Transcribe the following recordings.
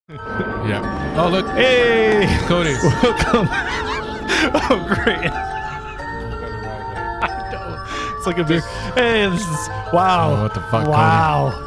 Yeah. Oh, look. Hey, Cody. welcome. Oh, great. I know. It's like a big. Hey, this is wow. Oh, what the fuck, Wow.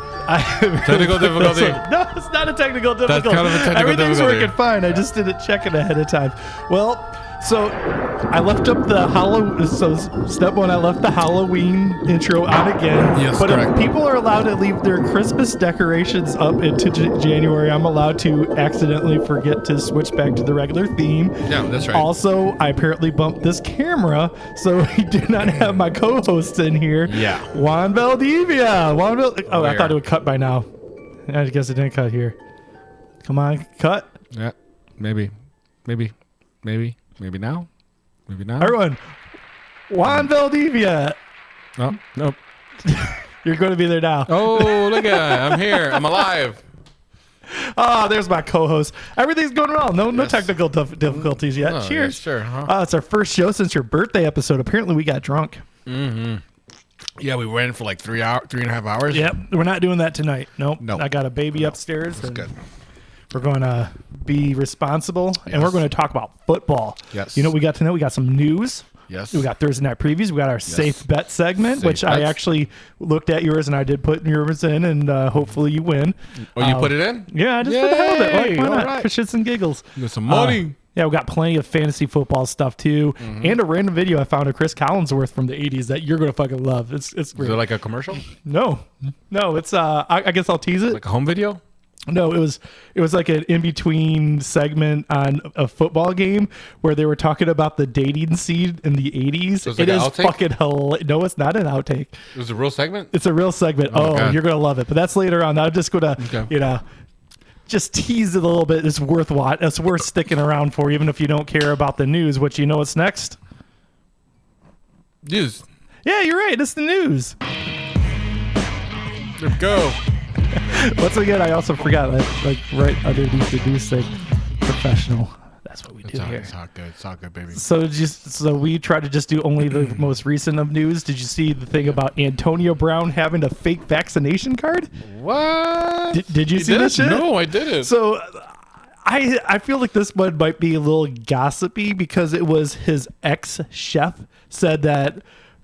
Technical difficulty. No, it's not a technical difficulty. kind of a technical Everything's difficulty. working fine. I just didn't check it ahead of time. Well, so I left up the step one, I left the Halloween intro on again. Yes, but correct. if people are allowed to leave their Christmas decorations up into January, I'm allowed to accidentally forget to switch back to the regular theme. Yeah, that's right. Also, I apparently bumped this camera, so we do not have my co-hosts in here. Yeah. Juan Valdivia. Oh, I Where? thought it would cut by now. I guess it didn't cut here. Come on, cut. Yeah. Maybe now. Maybe now. Everyone, Juan Valdivia. Oh, nope. You're going to be there now. Oh, look at that. I'm here. I'm alive. Oh, there's my co-host. Everything's going well. No Yes. technical difficulties yet. Oh, Cheers. yeah, sure. Huh? It's our first show since your birthday episode. Apparently, we got drunk. Yeah, we ran for like 3.5 hours. Yep, we're not doing that tonight. Nope. No. I got a baby upstairs. That's good. We're going to be responsible, and we're going to talk about football. Yes. You know what we got to know? We got some news. Yes. We got Thursday Night Previews. We got our Safe Bet segment, Safe which I bets. actually looked at yours, and I did put yours in, and hopefully you win. Oh, you put it in? Yeah, I just for the hell of it. Like, Yay, why all not? right. For shits and giggles. With some money. Yeah, we got plenty of fantasy football stuff too, and a random video I found of Chris Collinsworth from the '80s that you're gonna fucking love. It's Is great. it like a commercial? No, it's I guess I'll tease it. Like a home video? No, it was like an in between segment on a football game where they were talking about the dating scene in the '80s. So it's like it an is outtake? fucking hilarious. No, it's not an outtake. It was a real segment? It's a real segment. Oh, Okay. you're gonna love it. But that's later on. I'm just gonna Okay. just tease it a little bit. It's worth It's worth sticking around for, even if you don't care about the news. Which you know what's next? News. Yeah, you're right. It's the news. Let's go. Once again, I also forgot that, like right underneath the news thing, professional. That's what we do here. It's all good. It's all good, baby. So we try to just do only the most recent of news. Did you see the thing about Antonio Brown having a fake vaccination card? What? Did you see this shit? No, I didn't. So I feel like this one might be a little gossipy because it was his ex-chef said that,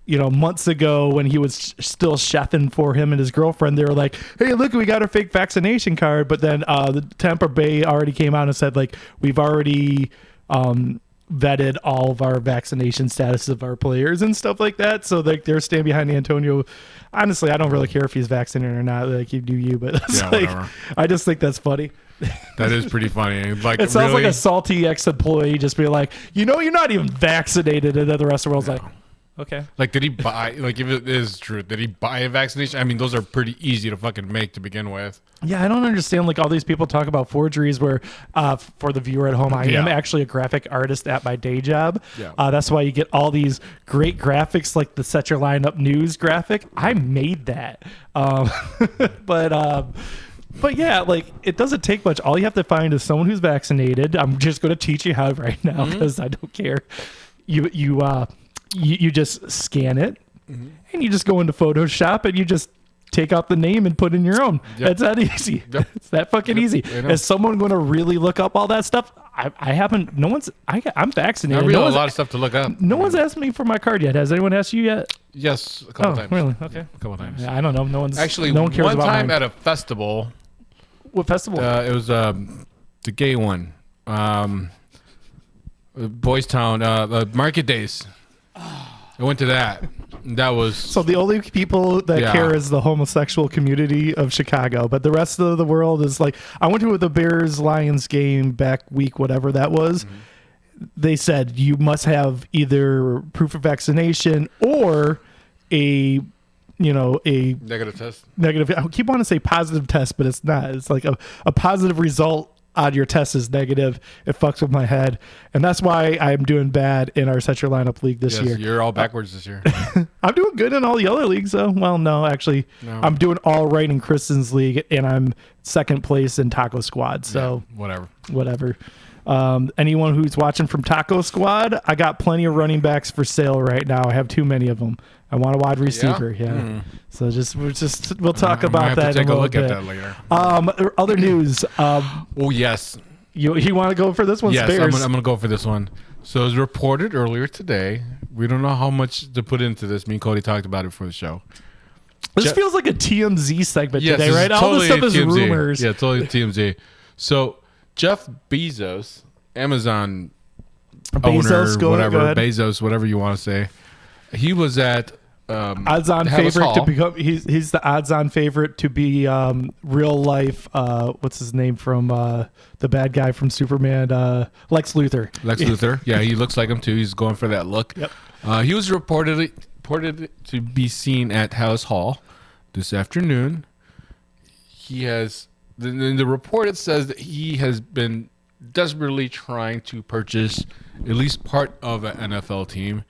you know, months ago when he was still chefing for him and his girlfriend, they were like, hey, look, we got a fake vaccination card. But then the Tampa Bay already came out and said, like, we've already vetted all of our vaccination status of our players and stuff like that. So they're standing behind Antonio. Honestly, I don't really care if he's vaccinated or not. Like, you do you, but it's Yeah, like, whatever. I just think that's funny. That is pretty funny. Like, It sounds really? like a salty ex-employee just be like, you know, you're not even vaccinated, and then the rest of the world's like, okay. Like, did he buy, like, if it is true, did he buy a vaccination? I mean, those are pretty easy to fucking make to begin with. Yeah, I don't understand. Like, all these people talk about forgeries where, for the viewer at home, I am Yeah. actually a graphic artist at my day job. Yeah. That's why you get all these great graphics, like the Set Your Lineup News graphic. I made that. But yeah, like, it doesn't take much. All you have to find is someone who's vaccinated. I'm just going to teach you how right now because I don't care. You just scan it, and you just go into Photoshop and you just take out the name and put in your own. Yep. It's that easy. Yep. It's that fucking easy. I know. Is someone going to really look up all that stuff? I haven't. No one's. I'm vaccinated. I read No a one's, lot of stuff to look up. no one's asked me for my card yet. Has anyone asked you yet? Yes, a couple Oh, times. really? Okay. A couple times. Yeah, I don't know. No one's Actually, No one cares one about time mine. at a festival, What festival? it was the gay one, Boys Town, Market Days. I went to that. That was So the only people that Yeah. care is the homosexual community of Chicago, but the rest of the world is like, I went to the Bears Lions game back week, whatever that was. They said you must have either proof of vaccination or a negative test. negative. I keep wanting to say positive test, but it's not. It's like a positive result on your test is negative. It fucks with my head, and that's why I'm doing bad in our Set Your Lineup League this Yes, year. you're all backwards this year. I'm doing good in all the other leagues, though. Well, no, actually, No. I'm doing all right in Kristen's league, and I'm second place in Taco Squad. So Whatever. whatever. Anyone who's watching from Taco Squad, I got plenty of running backs for sale right now. I have too many of them. I want a wide receiver. Yeah. So we'll talk about I have that to take in a a little look bit. at that later. Other news. Oh yes, You want to go for this one? yes. Bears. I'm gonna go for this one. So it was reported earlier today. We don't know how much to put into this. Me and Cody talked about it for the show. This feels like a TMZ segment Yes, today, this is right? All this totally stuff is TMZ. rumors. Yeah, totally TMZ. So Jeff Bezos, Amazon owner, go whatever, ahead. Bezos, whatever you want to say, he was at Odds-on Hallis favorite to Hall. become. He's the odds-on favorite to be real life. What's his name from the bad guy from Superman? Lex Luthor. Lex Luthor. Yeah, he looks like him too. He's going for that look. Yep. He was reported to be seen at Hallis Hall this afternoon. He has in the report. It says that he has been desperately trying to purchase at least part of an NFL team.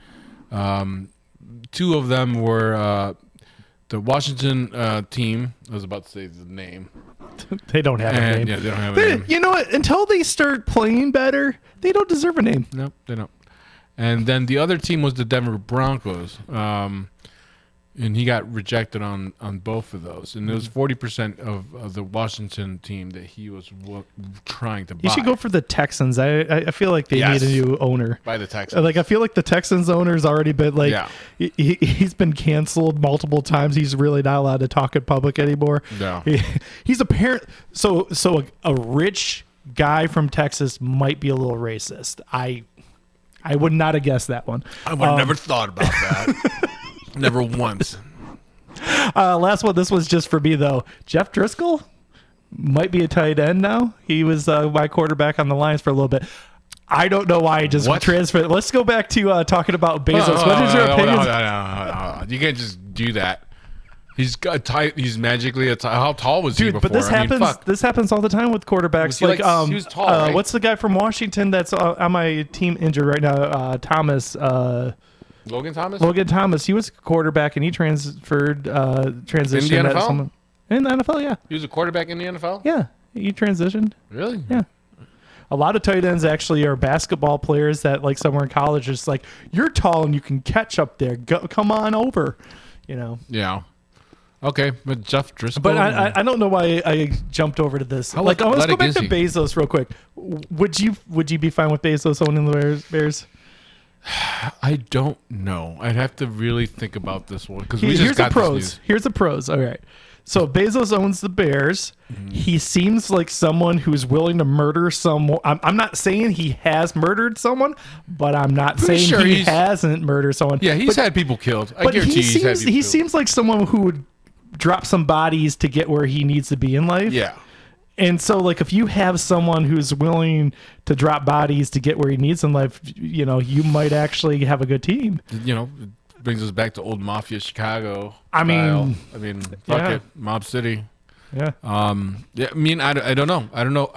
Two of them were the Washington team. I was about to say the name. They don't have a And name. yeah, they don't have a name. You know what? Until they start playing better, they don't deserve a name. Nope, they don't. And then the other team was the Denver Broncos. And he got rejected on both of those. And it was 40% of the Washington team that he was trying to buy. You should go for the Texans. I feel like they Yes. need a new owner. By the Texans. Like I feel like the Texans owner's already been like Yeah. he's been canceled multiple times. He's really not allowed to talk in public anymore. No. He's a parent. So a rich guy from Texas might be a little racist. I would not have guessed that one. I would have never thought about that. Never once. Last one. This was just for me though. Jeff Driscoll might be a tight end now. He was my quarterback on the Lions for a little bit. I don't know why he just What? transferred. Let's go back to talking about Bezos. What is your opinion? You can't just do that. He's got tight. He's magically a tight. How tall was he Dude, before? but this I mean, happens. fuck. This happens all the time with quarterbacks. Was he like- he was tall, right? What's the guy from Washington that's on my team injured right now? Thomas. Logan Thomas. Logan Thomas. He was a quarterback and he transitioned. In the NFL? In the NFL, yeah, He was a quarterback in the NFL. yeah. He transitioned. Really? Yeah. A lot of tight ends actually are basketball players that like somewhere in college is like, you're tall and you can catch up there. Come on over. You know. Yeah. Okay, but Jeff Driscoll. But I don't know why I jumped over to this. How Like, let's go athletic back is to he? Bezos real quick. Would you be fine with Bezos owning the Bears? I don't know. I'd have to really think about this one because we Here's just the got pros. this news. Here's the pros. All right. So Bezos owns the Bears. Mm-hmm. He seems like someone who's willing to murder someone. I'm not saying he has murdered someone, but I'm not Pretty saying sure he he's- hasn't murdered someone. Yeah, he's but, had people killed. I but guarantee he he's had seems people he killed. seems like someone who would drop some bodies to get where he needs to be in life. Yeah. And so, like, if you have someone who's willing to drop bodies to get where he needs in life, you know, you might actually have a good team. You know, it brings us back to old mafia Chicago. I mean, fuck yeah. it, Mob City. Yeah. Yeah, I mean, I don't know. I don't know.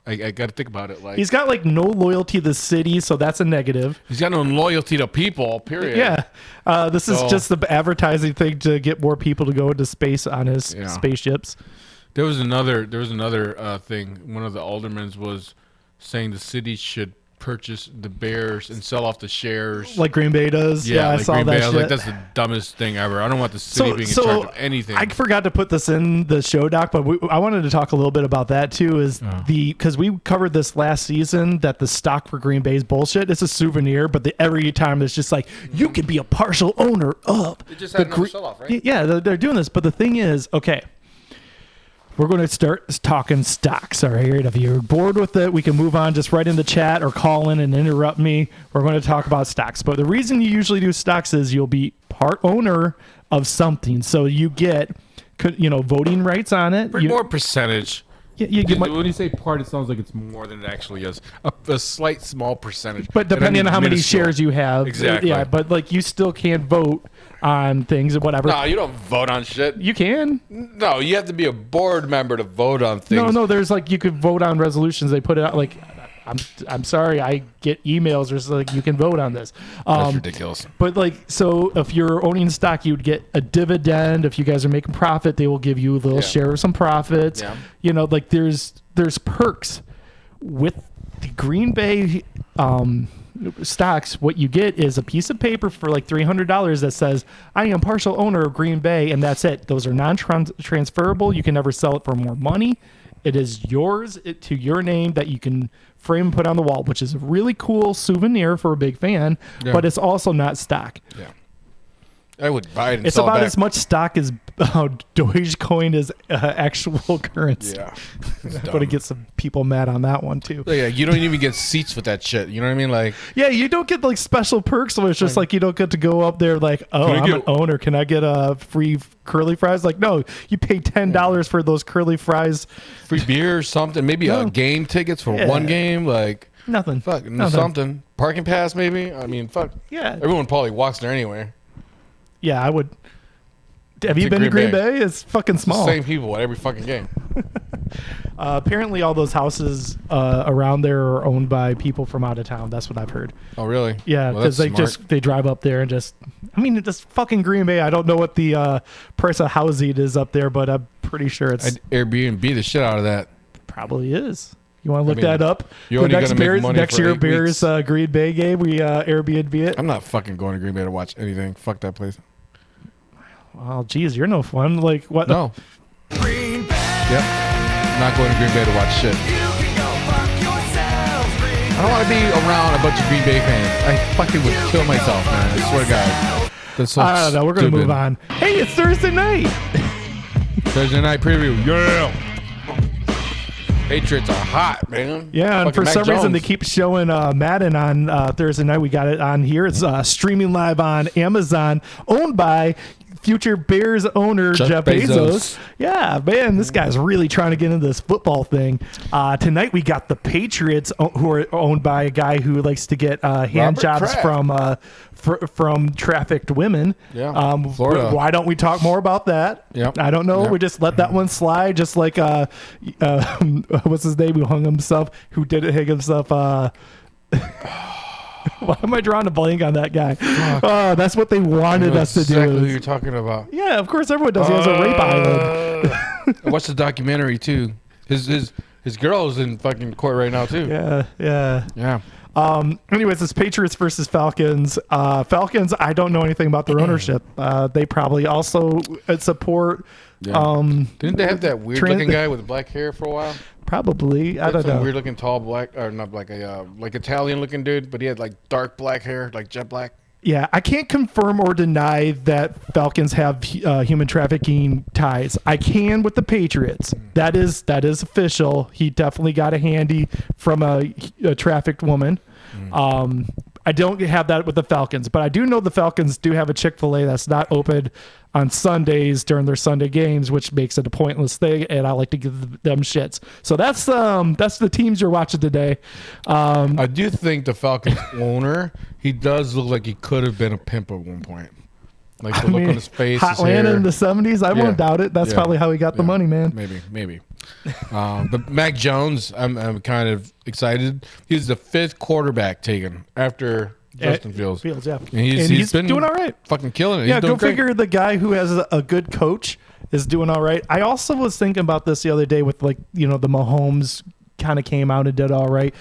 I got to think about it. Like He's got, like, no loyalty to the city, so that's a negative. he's got no loyalty to people. Period. Yeah. This is So- just the advertising thing to get more people to go into space on his Yeah. spaceships. There was another thing. One of the aldermen was saying the city should purchase the Bears and sell off the shares. Like Green Bay does. Yeah, I like saw Green that Bay. shit. I was like, that's the dumbest thing ever. I don't want the city being in charge of anything. I forgot to put this in the show doc, but I wanted to talk a little bit about that too. Is because we covered this last season that the stock for Green Bay is bullshit. It's a souvenir, but every time it's just like you could be a partial owner of. They just had the another sell-off, right? Yeah, they're doing this, but the thing is, okay. We're going to start talking stocks. All right. If you're bored with it, we can move on. Just write in the chat or call in and interrupt me. We're going to talk about stocks. But the reason you usually do stocks is you'll be part owner of something. So you get, voting rights on it. More percentage. You might, When you say part, it sounds like it's more than it actually is. A slight, small percentage. but depending on how many shares you have. Exactly. Yeah. But like you still can't vote on things or whatever. No, you don't vote on shit. You can. No, you have to be a board member to vote on things. No. There's like you could vote on resolutions. They put it out like. I'm sorry. I get emails or like you can vote on this. That's ridiculous. But like, so if you're owning stock, you would get a dividend. If you guys are making profit, they will give you a little share of some profits. Yeah. Like there's perks with the Green Bay stocks, what you get is a piece of paper for like $300 that says, I am partial owner of Green Bay, and that's it. Those are non-transferable. You can never sell it for more money. It is yours to your name that you can frame and put on the wall, which is a really cool souvenir for a big fan, but it's also not stock. Yeah. I would buy it and It's sell it about back. as much stock as Dogecoin is actual currency. Yeah. I'm going to get some people mad on that one too. Yeah, you don't even get seats with that shit. You know what I mean? Like, Yeah, you don't get like special perks where it's just like you don't get to go up there like, oh, Can I I'm get- an owner. Can I get a free curly fries? Like, no, you pay $10 for those curly fries. free beer or something. Maybe No. game tickets for Yeah. one game. Like, Nothing. fuck, Nothing. something. Parking pass, maybe. I mean, fuck. Yeah. Everyone probably walks there anyway. Yeah, I would. Have you To been to Green Green Bay. Bay? It's fucking It's the small. same people at every fucking game. Apparently, all those houses around there are owned by people from out of town. That's what I've heard. Oh, really? Yeah, Well, because that's they drive up there and just. I mean, just fucking Green Bay. I don't know what the price of housing is up there, but I'm pretty sure it's I'd Airbnb the shit out of that. probably is. You want to look mean, that up? you're The only next gonna make Bears, money next for year 8 Bears weeks. Green Bay game. We Airbnb it. I'm not fucking going to Green Bay to watch anything. Fuck that place. Oh, geez, you're no fun. Like what? No. Green Bay, Yep. Not going to Green Bay to watch shit. you can go fuck yourself. Green I don't want to be around a bunch of Green Bay fans. I fucking would kill myself, man. I swear to God. That's so I don't know. We're gonna stupid. move on. Hey, it's Thursday night. Thursday night preview. Yeah. Patriots are hot, man. Yeah, and Fucking for Mac some reason they Jones. keep showing Madden on Thursday night. We got it on here. It's streaming live on Amazon, owned by future Bears owner Jeff Jeff Bezos. Bezos. Yeah, man, this guy's really trying to get into this football thing. Tonight we got the Patriots, who are owned by a guy who likes to get hand Robert jobs Kraft. from trafficked women. Yeah, Florida. Why don't we talk more about that? Yep. I don't know. Yep. We just let that one slide, just like what's his name who hung himself? Who didn't hang himself? Why am I drawing a blank on that guy? Oh, that's what they wanted us to exactly who do. you're talking about. Yeah, of course everyone does. He has a rape island. I watched the documentary too. His girl's in fucking court right now too. Yeah, yeah. Yeah. Anyways, it's Patriots versus Falcons. Falcons, I don't know anything about their ownership. They probably also support. Yeah. Didn't they have that weird Trans- looking guy with black hair for a while? Probably, I don't Some know. weird looking tall black or not black, like Italian looking dude, but he had like dark black hair, like jet black. Yeah, I can't confirm or deny that Falcons have human trafficking ties. I can with the Patriots. That is official. He definitely got a handy from a trafficked woman. I don't have that with the Falcons, but I do know the Falcons do have a Chick-fil-A that's not open on Sundays during their Sunday games, which makes it a pointless thing, and I like to give them shits. So that's the teams you're watching today. I do think the Falcons owner, he does look like he could have been a pimp at one point. Like the look on his face, his Hotlanta hair. in the 70s, I Yeah. won't doubt it. That's Yeah. probably how he got the Yeah. money, man. Maybe. But Mac Jones, I'm kind of excited. He's the 5th quarterback taken after Justin Fields. Yeah. And he's been doing all right. fucking killing it. Yeah, He's go doing great. figure the guy who has a good coach is doing all right. I also was thinking about this the other day with the Mahomes kind of came out and did all right.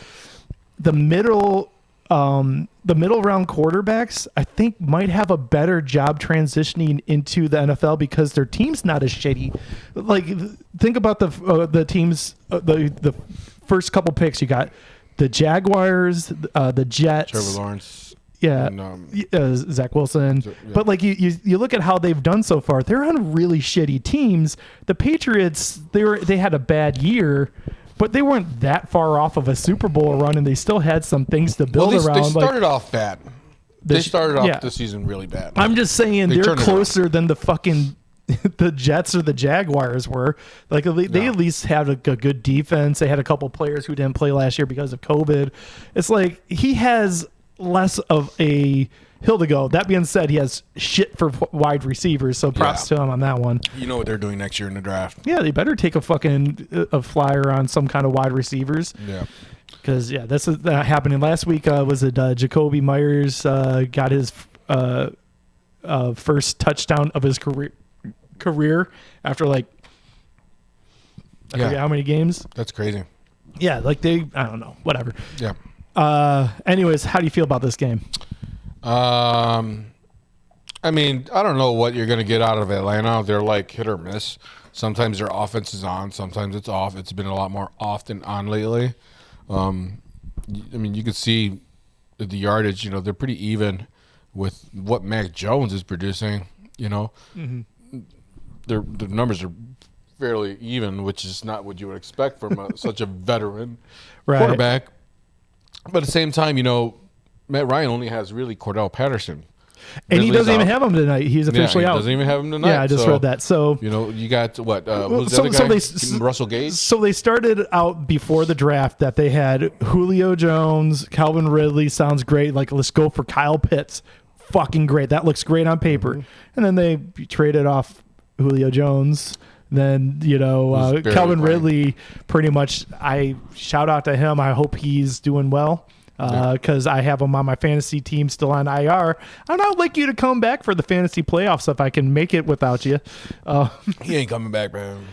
The middle round quarterbacks, I think, might have a better job transitioning into the NFL because their team's not as shitty. Like, think about the teams, the first couple picks. You got the Jaguars, the Jets, Trevor Lawrence. yeah, And, Zach Wilson. yeah. But like you look at how they've done so far, they're on really shitty teams. The Patriots, they had a bad year, but they weren't that far off of a Super Bowl run, and they still had some things to build they around. started off bad. They started off yeah. the season really bad. I'm just saying They they're turned it closer than the fucking the Jets or the Jaguars were. Like they at least had a good defense. They had a couple players who didn't play last year because of COVID. It's like he has less of a hill to go. That being said, he has shit for wide receivers, so props to him on that one. You know what they're doing next year in the draft. Yeah, they better take a fucking a flyer on some kind of wide receivers. Yeah. Because, yeah, this is happening. Last week, was it Jacoby Myers got his first touchdown of his career after, like, I forget how many games. That's crazy. Yeah, like I don't know, whatever. Yeah. Anyways, how do you feel about this game? I mean, I don't know what you're going to get out of Atlanta. They're like hit or miss. Sometimes their offense is on, sometimes it's off. It's been a lot more off than on lately. I mean, you can see the yardage. You know, they're pretty even with what Mac Jones is producing. You know, their numbers are fairly even, which is not what you would expect from such a veteran quarterback. But at the same time, you know, Matt Ryan only has really Cordell Patterson. And he Ridley's doesn't even out. have him tonight. He's officially he out. doesn't even have him tonight. Yeah, I just read that. So you know, you got what? Who's the so- other so guy? they- Russell Gage. So they started out before the draft that they had Julio Jones, Calvin Ridley. Sounds great. Like, let's go for Kyle Pitts. Fucking great. That looks great on paper. And then they traded off Julio Jones. Then, you know, Who's barely Calvin playing. Ridley, pretty much, I shout out to him. I hope he's doing well. Because I have him on my fantasy team still on IR. And I'd like you to come back for the fantasy playoffs if I can make it without you. He ain't coming back, man.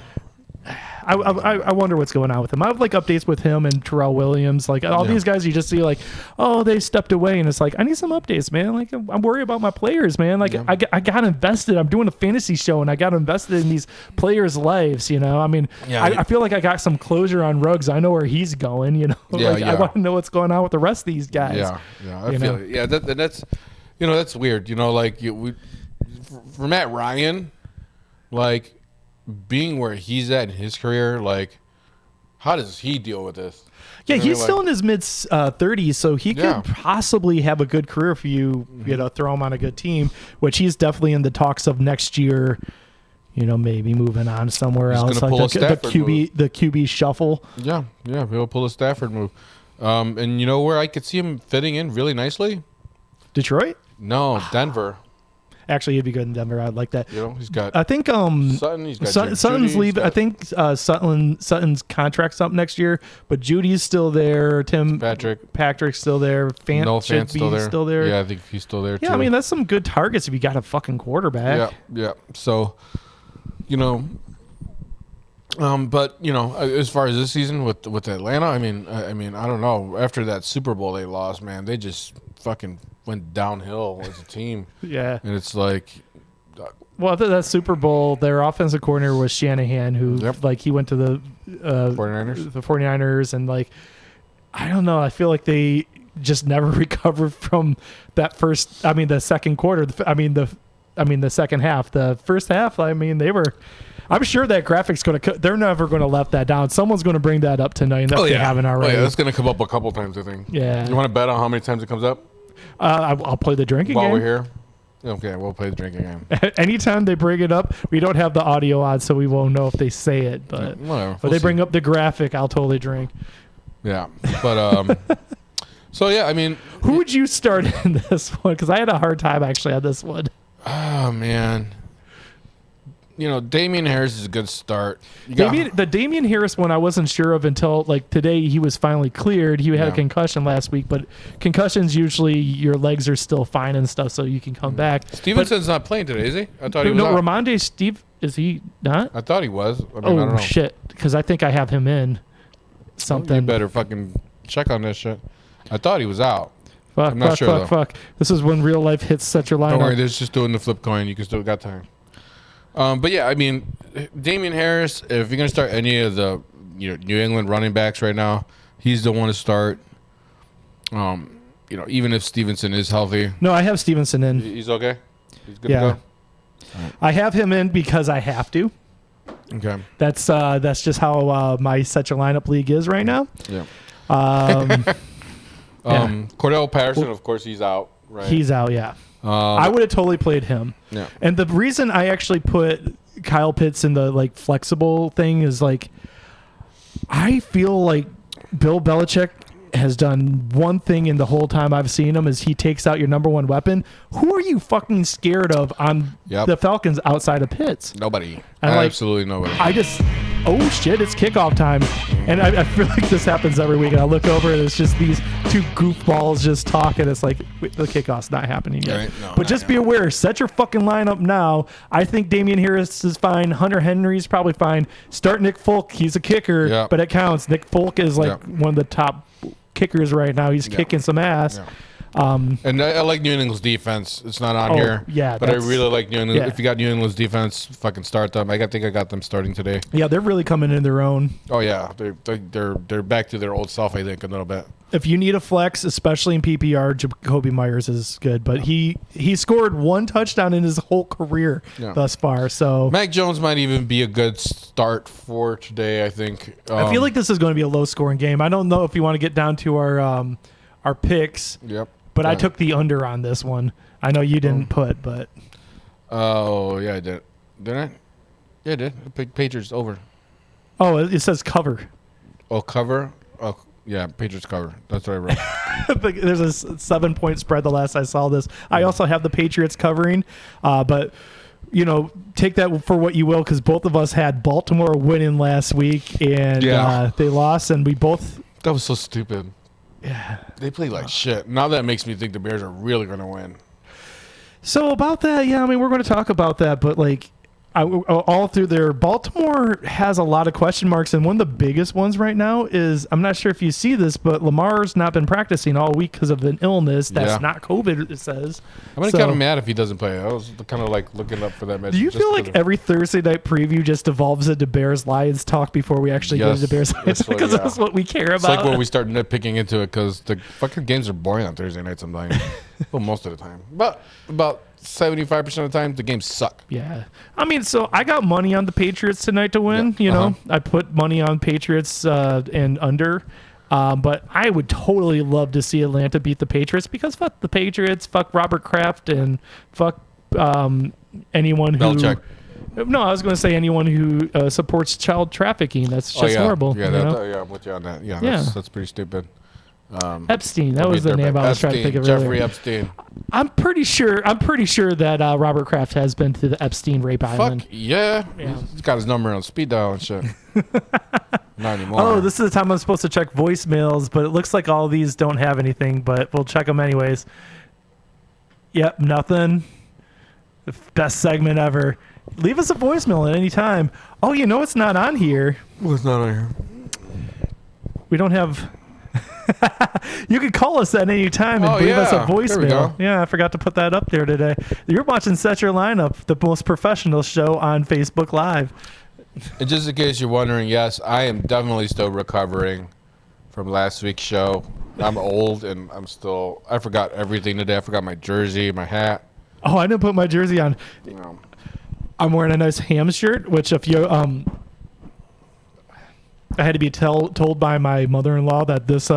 I wonder what's going on with him. I have like updates with him and Terrell Williams. Like all these guys, you just see like, oh, they stepped away, and it's like I need some updates, man. Like I'm worried about my players, man. Like I got invested. I'm doing a fantasy show, and I got invested in these players' lives. You know, I mean, Yeah. I feel like I got some closure on Ruggs. I know where he's going. You know, Yeah, like I yeah. want to know what's going on with the rest of these guys. Yeah, I You feel know? it. Yeah, that's you know, that's weird. You know, like for Matt Ryan, like being where he's at in his career, like how does he deal with this? Yeah, You know what I he's mean? still Like, in his mid 30s, so he Yeah. could possibly have a good career if you, you know, throw him on a good team, which he's definitely in the talks of next year. You know, maybe moving on somewhere He's else, gonna pull like a the Stafford the QB shuffle. yeah, he'll pull a Stafford move. And you know where I could see him fitting in really nicely? Detroit, No, Denver. actually, he'd be good in Denver. I'd like that. You know, he's got I think Sutton. He's got Jerry Sutton's Jeudy, leaving. I he's think Sutton's contract's up next year, but Judy's still there. Patrick's still there. Fant no should Fant's be still there. there. Yeah, I think he's still there too. Yeah, I mean that's some good targets if you got a fucking quarterback. Yeah. So, you know, but you know, as far as this season with Atlanta, I mean, I don't know. After that Super Bowl they lost, man, they just fucking went downhill as a team, Yeah. and it's like, Well, after that Super Bowl, their offensive coordinator was Shanahan, who Yep. like he went to the 49ers. the 49ers, and like I don't know, I feel like they just never recovered from that first. I mean, the second quarter. The second half. The first half, I mean, they were. I'm sure that graphics going to. They're never going to let that down. Someone's going to bring that up tonight if they haven't already. Oh, yeah, that's gonna come up a couple times, I think. Yeah. You want to bet on how many times it comes up I'll play the drinking while game. we're here? Okay, we'll play the drinking game. Anytime they bring it up, we don't have the audio on, so we won't know if they say it. But Whatever. if they bring up the graphic, I'll totally drink. Yeah, but so yeah, I mean, Who would you start in this one? Because I had a hard time actually on this one. oh man, you know, Damian Harris is a good start. You got- The Damian Harris one I wasn't sure of until like today he was finally cleared. He had a Yeah. concussion last week, but concussions usually your legs are still fine and stuff, so you can come back. Stevenson's not playing today, is he? I thought he But, was. no, out. Ramondre Steve is he not? I thought he was. I mean, I don't Oh know. shit! Because I think I have him in You something. better fucking check on this shit. I thought he was out. Fuck, I'm not fuck, sure, fuck, though. fuck. This is when real life hits such your lineup. Don't worry, there's just doing the flip coin. You can still got time. But yeah, I mean, Damian Harris. If you're gonna start any of the New England running backs right now, he's the one to start. Even if Stevenson is healthy, No, I have Stevenson in. he's okay. He's good Yeah. to I have him in because I have to. go. Okay. That's just how my set your lineup league is right now. Yeah. Um, Cordell Patterson, of course, he's out. Right. he's out. Yeah, I would have totally played him. Yeah. And the reason I actually put Kyle Pitts in the like flexible thing is like I feel like Bill Belichick has done one thing in the whole time I've seen him is he takes out your number one weapon. Who are you fucking scared of on Yep. the Falcons outside of Pitts? Nobody. And, like, Absolutely nobody. I just oh shit, it's kickoff time. And I feel like this happens every week. And I look over and it's just these two goofballs just talking. It's like, wait, the kickoff's not happening yet. Right. No, but just be aware, set your fucking lineup now. I think Damian Harris is fine. Hunter Henry's probably fine. Start Nick Folk. He's a kicker, Yeah. but it counts. Nick Folk is like Yeah. one of the top kickers right now. He's kicking some ass. Yeah. And I like New England's defense. It's not on Oh, here. yeah, But I that's- really like New England. yeah. If you got New England's defense, fucking start them. think I got them starting today. Yeah, they're really coming in their own. Oh yeah, they're back to their old self. I think a little bit. If you need a flex, especially in PPR, Jacoby Myers is good. But he scored one touchdown in his whole career Yeah. thus far. So Mac Jones might even be a good start for today. I think. I feel like this is going to be a low scoring game. I don't know if you want to get down to our picks, Yep. but I Yeah. took the under on this one. I know you didn't put, but Oh yeah, I did. Did I? Yeah, I did. I picked Patriots over. oh, it says cover. Oh, cover. Oh yeah, Patriots cover. That's what I wrote. There's a 7-point spread the last I saw this. I also have the Patriots covering, but you know, take that for what you will, because both of us had Baltimore winning last week, and Yeah. they lost, and we both. That was so stupid. Yeah. They play like shit. Now that makes me think the Bears are really gonna win. So about that, yeah, I mean, we're going to talk about that, but like, all through there, Baltimore has a lot of question marks, and one of the biggest ones right now is, I'm not sure if you see this, but Lamar's not been practicing all week because of an illness that's Yeah. not COVID, it says. I'm So- kind of mad if he doesn't play. I was kind of like looking up for that message. Do you just feel 'cause like of- every Thursday night preview just evolves into Bears Lions talk before we actually get Yes, into Bears Lions? that's what- Because yeah. that's what we care It's about. like when we start nitpicking into it because the fucking games are boring on Thursday nights sometimes. Well, most of the time. But about 75% of the time, the games suck. Yeah. I mean, so I got money on the Patriots tonight to win. Yeah. You know, Uh-huh. I put money on Patriots and under. But I would totally love to see Atlanta beat the Patriots because fuck the Patriots, fuck Robert Kraft, and fuck anyone who. Belichick. No, I was going to say anyone who supports child trafficking. That's just yeah. horrible. Yeah, you know? yeah, I'm with you on that. Yeah, Yeah. that's pretty stupid. Epstein. That was the name I was trying to think of Jeffrey earlier. Epstein. I'm pretty sure that Robert Kraft has been to the Epstein rape island. Fuck yeah. Yeah. He's got his number on speed dial and shit. Not anymore. Oh, this is the time I'm supposed to check voicemails, but it looks like all these don't have anything, but we'll check them anyways. Yep, nothing. The best segment ever. Leave us a voicemail at any time. Oh, you know it's not on here. What's not on here? We don't have... You can call us at any time and Oh, leave us a yeah. There we voicemail. go. Yeah, I forgot to put that up there today. You're watching Set Your Lineup, the most professional show on Facebook Live. And just in case you're wondering, yes, I am definitely still recovering from last week's show. I'm old and I forgot everything today. I forgot my jersey, my hat. Oh, I didn't put my jersey on. You know. I'm wearing a nice ham shirt, which if you I had to be told by my mother-in-law that this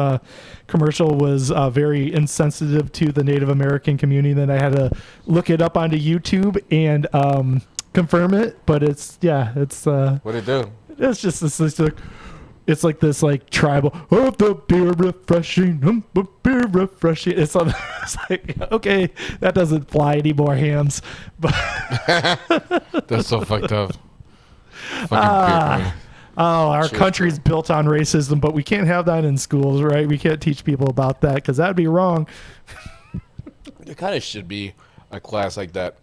commercial was very insensitive to the Native American community. Then I had to look it up onto YouTube and confirm it. But it's What'd it do? it's just it's like this like tribal the beer refreshing the beer refreshing. It's like okay, that doesn't fly anymore, hams. But That's so fucked up. Fucking people. oh, our Shit. country's built on racism, but we can't have that in schools, right? We can't teach people about that because that'd be wrong. There kind of should be a class like that.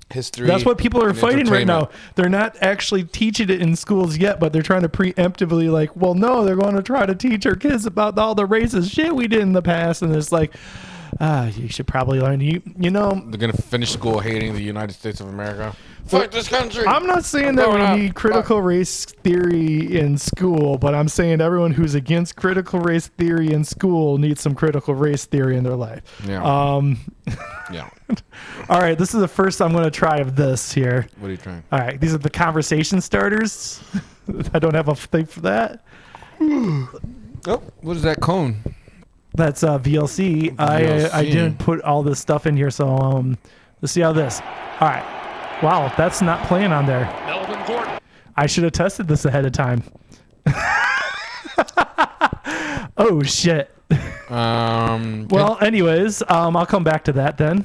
History. That's what people are and fighting right now. entertainment. They're not actually teaching it in schools yet, but they're trying to preemptively like, well, no, they're going to try to teach our kids about all the racist shit we did in the past. And it's like, you should probably learn. You know, They're gonna finish school hating the United States of America. Fuck this country. I'm not saying that growing we up. need critical race theory in school, but I'm saying everyone who's against critical race theory in school needs some critical race theory in their life. Yeah. Yeah. All right, this is the first I'm going to try of this here. What are you trying? All right, these are the conversation starters. I don't have a thing for that. Oh, what is that cone? That's VLC. I VLC. didn't put all this stuff in here, so let's see how this. All right. Wow, that's not playing on there. Melvin Gordon. I should have tested this ahead of time. Oh shit. Well, anyways, I'll come back to that then.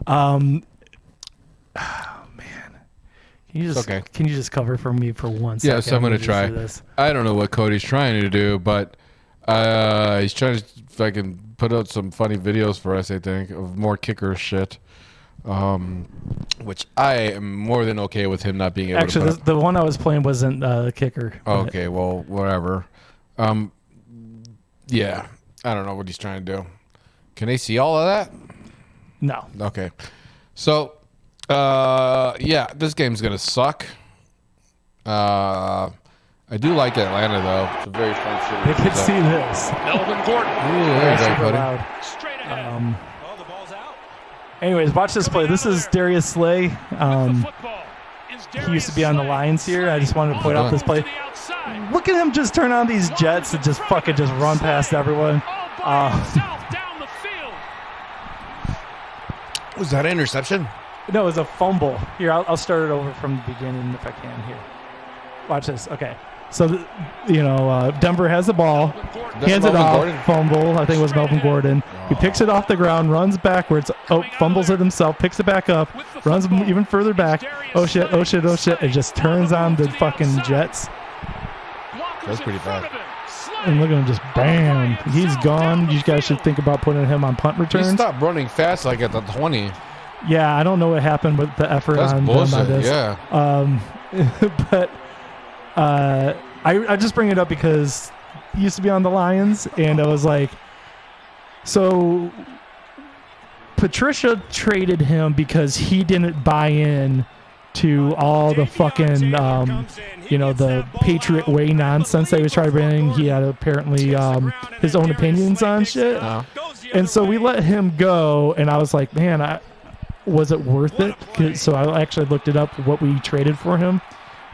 Oh man. okay. Can you just cover for me for 1 second? Yes, I'm going to Let me try. just do this. I don't know what Cody's trying to do, but he's trying to fucking put out some funny videos for us, I think, of more kicker shit. Which I am more than okay with him not being able Actually, to put the one I was playing wasn't the kicker. up. but- Okay, well, whatever. Yeah, I don't know what he's trying to do. Can they see all of that? No. Okay. So, yeah, this game's going to suck. I do like Atlanta, though. It's a very fun city. They could see this. Melvin Gordon. Ooh, there you go, Super Cody. loud. Straight ahead. Anyways, watch this play. This is Darius Slay. Football is He used to be on the Lions here. I just wanted to point out this play. to the outside. Look at him just turn on these jets and just fucking just run past everyone. All by himself down the field. Was that an interception? No, it was a fumble. Here, I'll start it over from the beginning if I can. Here, watch this. Okay, so Denver has the ball, hands it Melvin off, Gordon? fumble. I think it was Melvin Gordon. He picks it off the ground, runs backwards. Oh, fumbles it himself, picks it back up, runs even further back. Oh shit! Oh shit! Oh shit! It just turns on the fucking Jets, That's pretty bad. and look at him just bam. He's gone. You guys should think about putting him on punt He returns. stopped running fast like at the 20. Yeah, I don't know what happened with the effort That's on them on bullshit, this. yeah. But I just bring it up because he used to be on the Lions, and I was like, so Patricia traded him because he didn't buy in to all the fucking the Patriot way nonsense they was trying to bring. He had apparently his own opinions on shit, and so we let him go. And I was like, man, was it worth it? So I actually looked it up what we traded for him.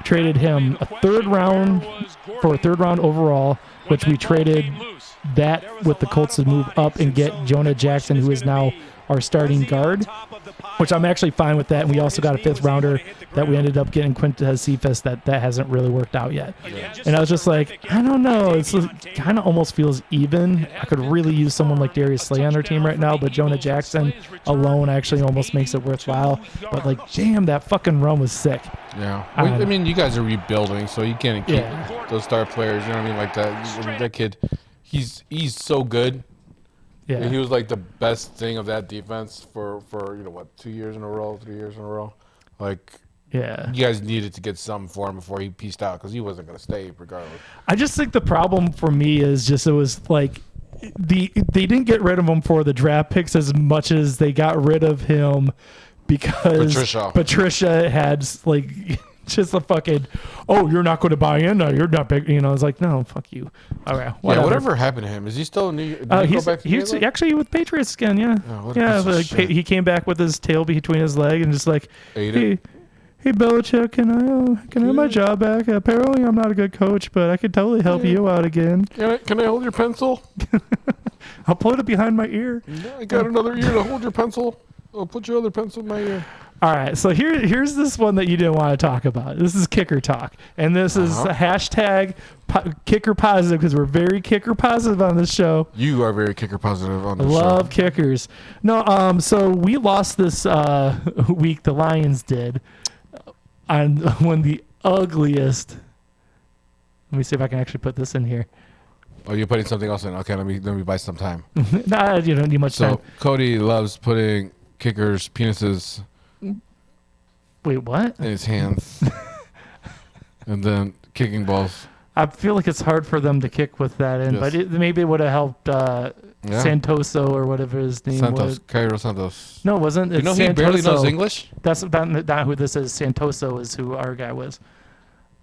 Traded him a third round overall, which we traded that with the Colts to move up and get Jonah Jackson, who is now our starting guard, which I'm actually fine with that. And we also got a 5th rounder that we ended up getting, Quintez Cephas, that hasn't really worked out yet. And I was just like, I don't know. It's kind of almost feels even. I could really use someone like Darius Slay on our team right now, but Jonah Jackson alone actually almost makes it worthwhile. But like, damn, that fucking run was sick. Yeah. I mean, you guys are rebuilding, so you can't keep Yeah. those star players. You know what I mean? Like that. I mean, that kid, he's so good. Yeah. He was like the best thing of that defense for 2 years in a row, 3 years in a row. Like, Yeah. you guys needed to get something for him before he pieced out because he wasn't going to stay regardless. I just think the problem for me is just it was like they didn't get rid of him for the draft picks as much as they got rid of him because Patricia had like just a fucking, oh, you're not going to buy in, you're not big, it's like, no, fuck you. All right, Yeah, whatever happened to him? Is he still in New York? Did he go back to he's Cleveland? actually with Patriots again, yeah. Oh, what a Yeah, piece of like shit. he came back with his tail between his leg and just like, Ate hey, it. hey Belichick, can I have my job back? Apparently I'm not a good coach, but I could totally help you out again. Can I hold your pencil? I'll put it behind my ear. I got another ear to hold your pencil. I'll put your other pencil in my ear. All right, so here's this one that you didn't want to talk about. This is kicker talk, and this is a hashtag kicker positive because we're very kicker positive on this show. You are very kicker positive on the Love show. kickers. No, so we lost this week. The Lions did on when the ugliest. Let me see if I can actually put this in here. Oh, you're putting something else in. Okay, let me buy some time. Nah, you don't need much time. So Cody loves putting kickers' penises Wait, what? in his hands, and then kicking balls. I feel like it's hard for them to kick with that in, Yes. but maybe it would have helped Santoso or whatever his name Santos, was. Cairo Santos. No, it wasn't. You It's know he barely knows Santoso. English. That's not who this is. Santoso is who our guy was.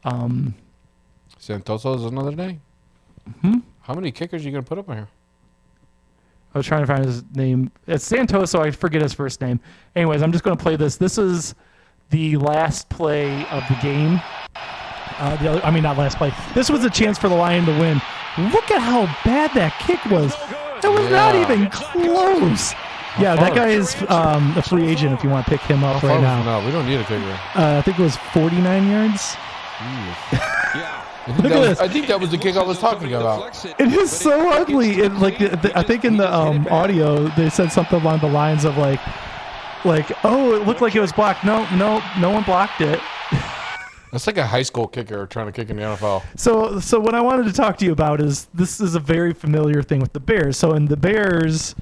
Santoso is another name. How many kickers are you gonna put up on here? I was trying to find his name. It's Santoso. I forget his first name. Anyways, I'm just going to play this. This is the last play of the game. Not last play. This was a chance for the Lion to win. Look at how bad that kick was. It was not even close. Yeah, that guy is a free agent if you want to pick him up right now. No, we don't need a kicker. I think it was 49 yards. Look at this. I think that was the kick I was talking about. It is so ugly. I think in the audio they said something along the lines of like, oh, it looked like it was blocked. No one blocked it. That's like a high school kicker trying to kick in the NFL. So what I wanted to talk to you about is this is a very familiar thing with the Bears. So in the Bears,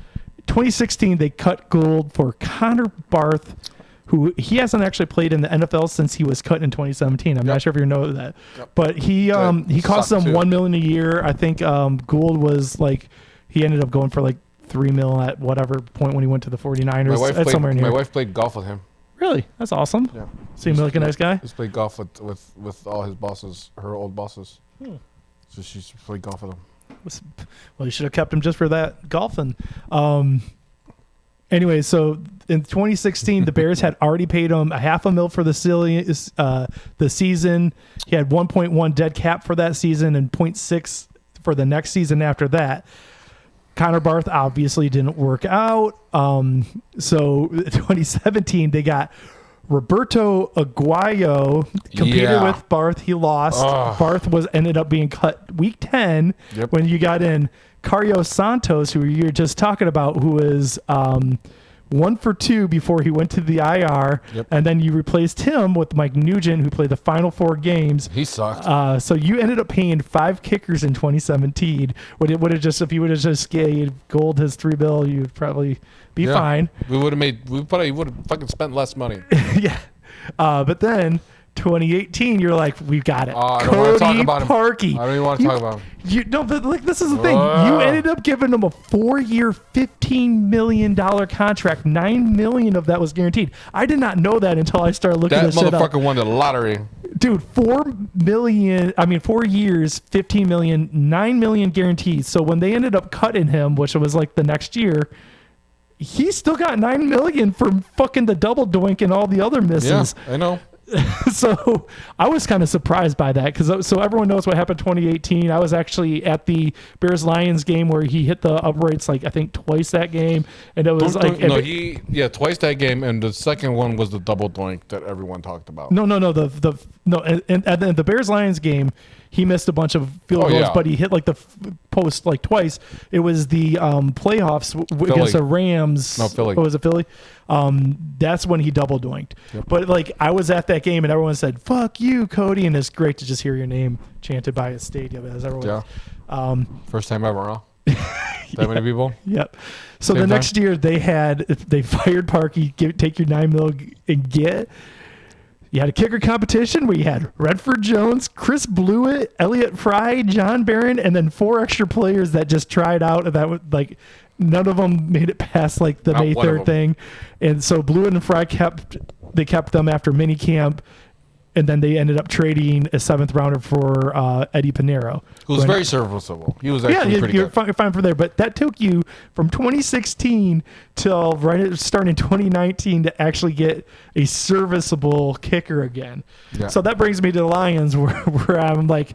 2016, they cut Gould for Connor Barth, who he hasn't actually played in the NFL since he was cut in 2017. I'm not sure if you know that, but he cost them Sucked, too. $1 million a year. I think Gould was like he ended up going for like $3 million at whatever point when he went to the 49ers. That's somewhere in here. My wife played golf with him. Really, that's awesum. Yeah. Seemed like a nice guy. He's played golf with all his bosses, her old bosses. So she's played golf with him. Well, you should have kept him just for that golfing. Anyway, so in 2016, the Bears had already paid him $500,000 for the season. He had 1.1 dead cap for that season and 0.6 for the next season after that. Connor Barth obviously didn't work out. So 2017, they got Roberto Aguayo, competed with Barth. He lost. Barth ended up being cut week 10 when you got in Cario Santos, who you were just talking about, who was 1 for 2 before he went to the IR. And then you replaced him with Mike Nugent, who played the final 4 games. He sucked. So you ended up paying 5 kickers in 2017. If you would have just gave Gould his $3 million, you'd probably be fine. We would have fucking spent less money. Yeah. But then 2018, you're like, we've got it. I don't want to talk about him. Parkey. I don't even want to talk about him. But like, this is the thing. You ended up giving him a 4-year, $15 million contract. $9 million of that was guaranteed. I did not know that until I started looking That this shit up. motherfucker won the lottery. Dude, 4 years, $15 million, $9 million guaranteed. So when they ended up cutting him, which was like the next year, he still got $9 million from fucking the double doink and all the other misses. Yeah, I know. So I was kind of surprised by that because so everyone knows what happened 2018. I was actually at the Bears Lions game where he hit the uprights like I think twice that game, and it was twice that game, and the second one was the double doink that everyone talked about. No. And at the Bears Lions game, he missed a bunch of field goals, but he hit like the post like twice. It was the playoffs against the Rams. No, Philly. Oh, was it Philly? That's when he double doinked. But like I was at that game and everyone said, "Fuck you, Cody," and it's great to just hear your name chanted by a stadium as everyone. Yeah. First time ever, huh? That many people. Yep. So the next year they fired Parkey, take your $9 million and get. You had a kicker competition where you had Redford Jones, Chris Blewett, Elliott Fry, John Barron, and then 4 extra players that just tried out. That would like none of them made it past like the Not May one of 3rd thing, and so Blewett and Fry kept them after minicamp, and then they ended up trading a 7th rounder for Eddie Pinero, who was very serviceable. He was actually pretty you're good. fine from there. But that took you from 2016 till starting 2019 to actually get a serviceable kicker again. Yeah. So that brings me to the Lions, where I'm like,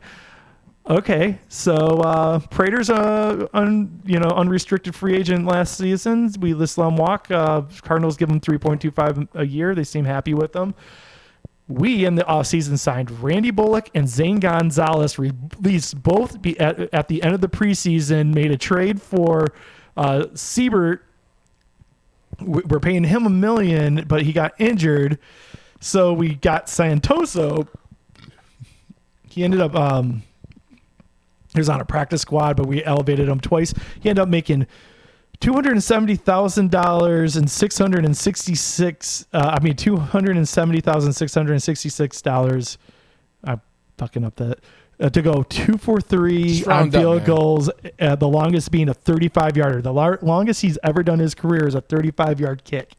okay, so Prater's unrestricted free agent last season. We let him walk. Cardinals give him $3.25 a year. They seem happy with him. We, in the offseason, signed Randy Bullock and Zane Gonzalez, released both at the end of the preseason, made a trade for Siebert. We're paying him $1 million, but he got injured. So we got Santoso. He ended up, he was on a practice squad, but we elevated him twice. He ended up making $270,666. $270,666. I'm fucking up that. To go 2 for 3 on field goals. The longest being a 35-yarder. The longest he's ever done in his career is a 35-yard kick.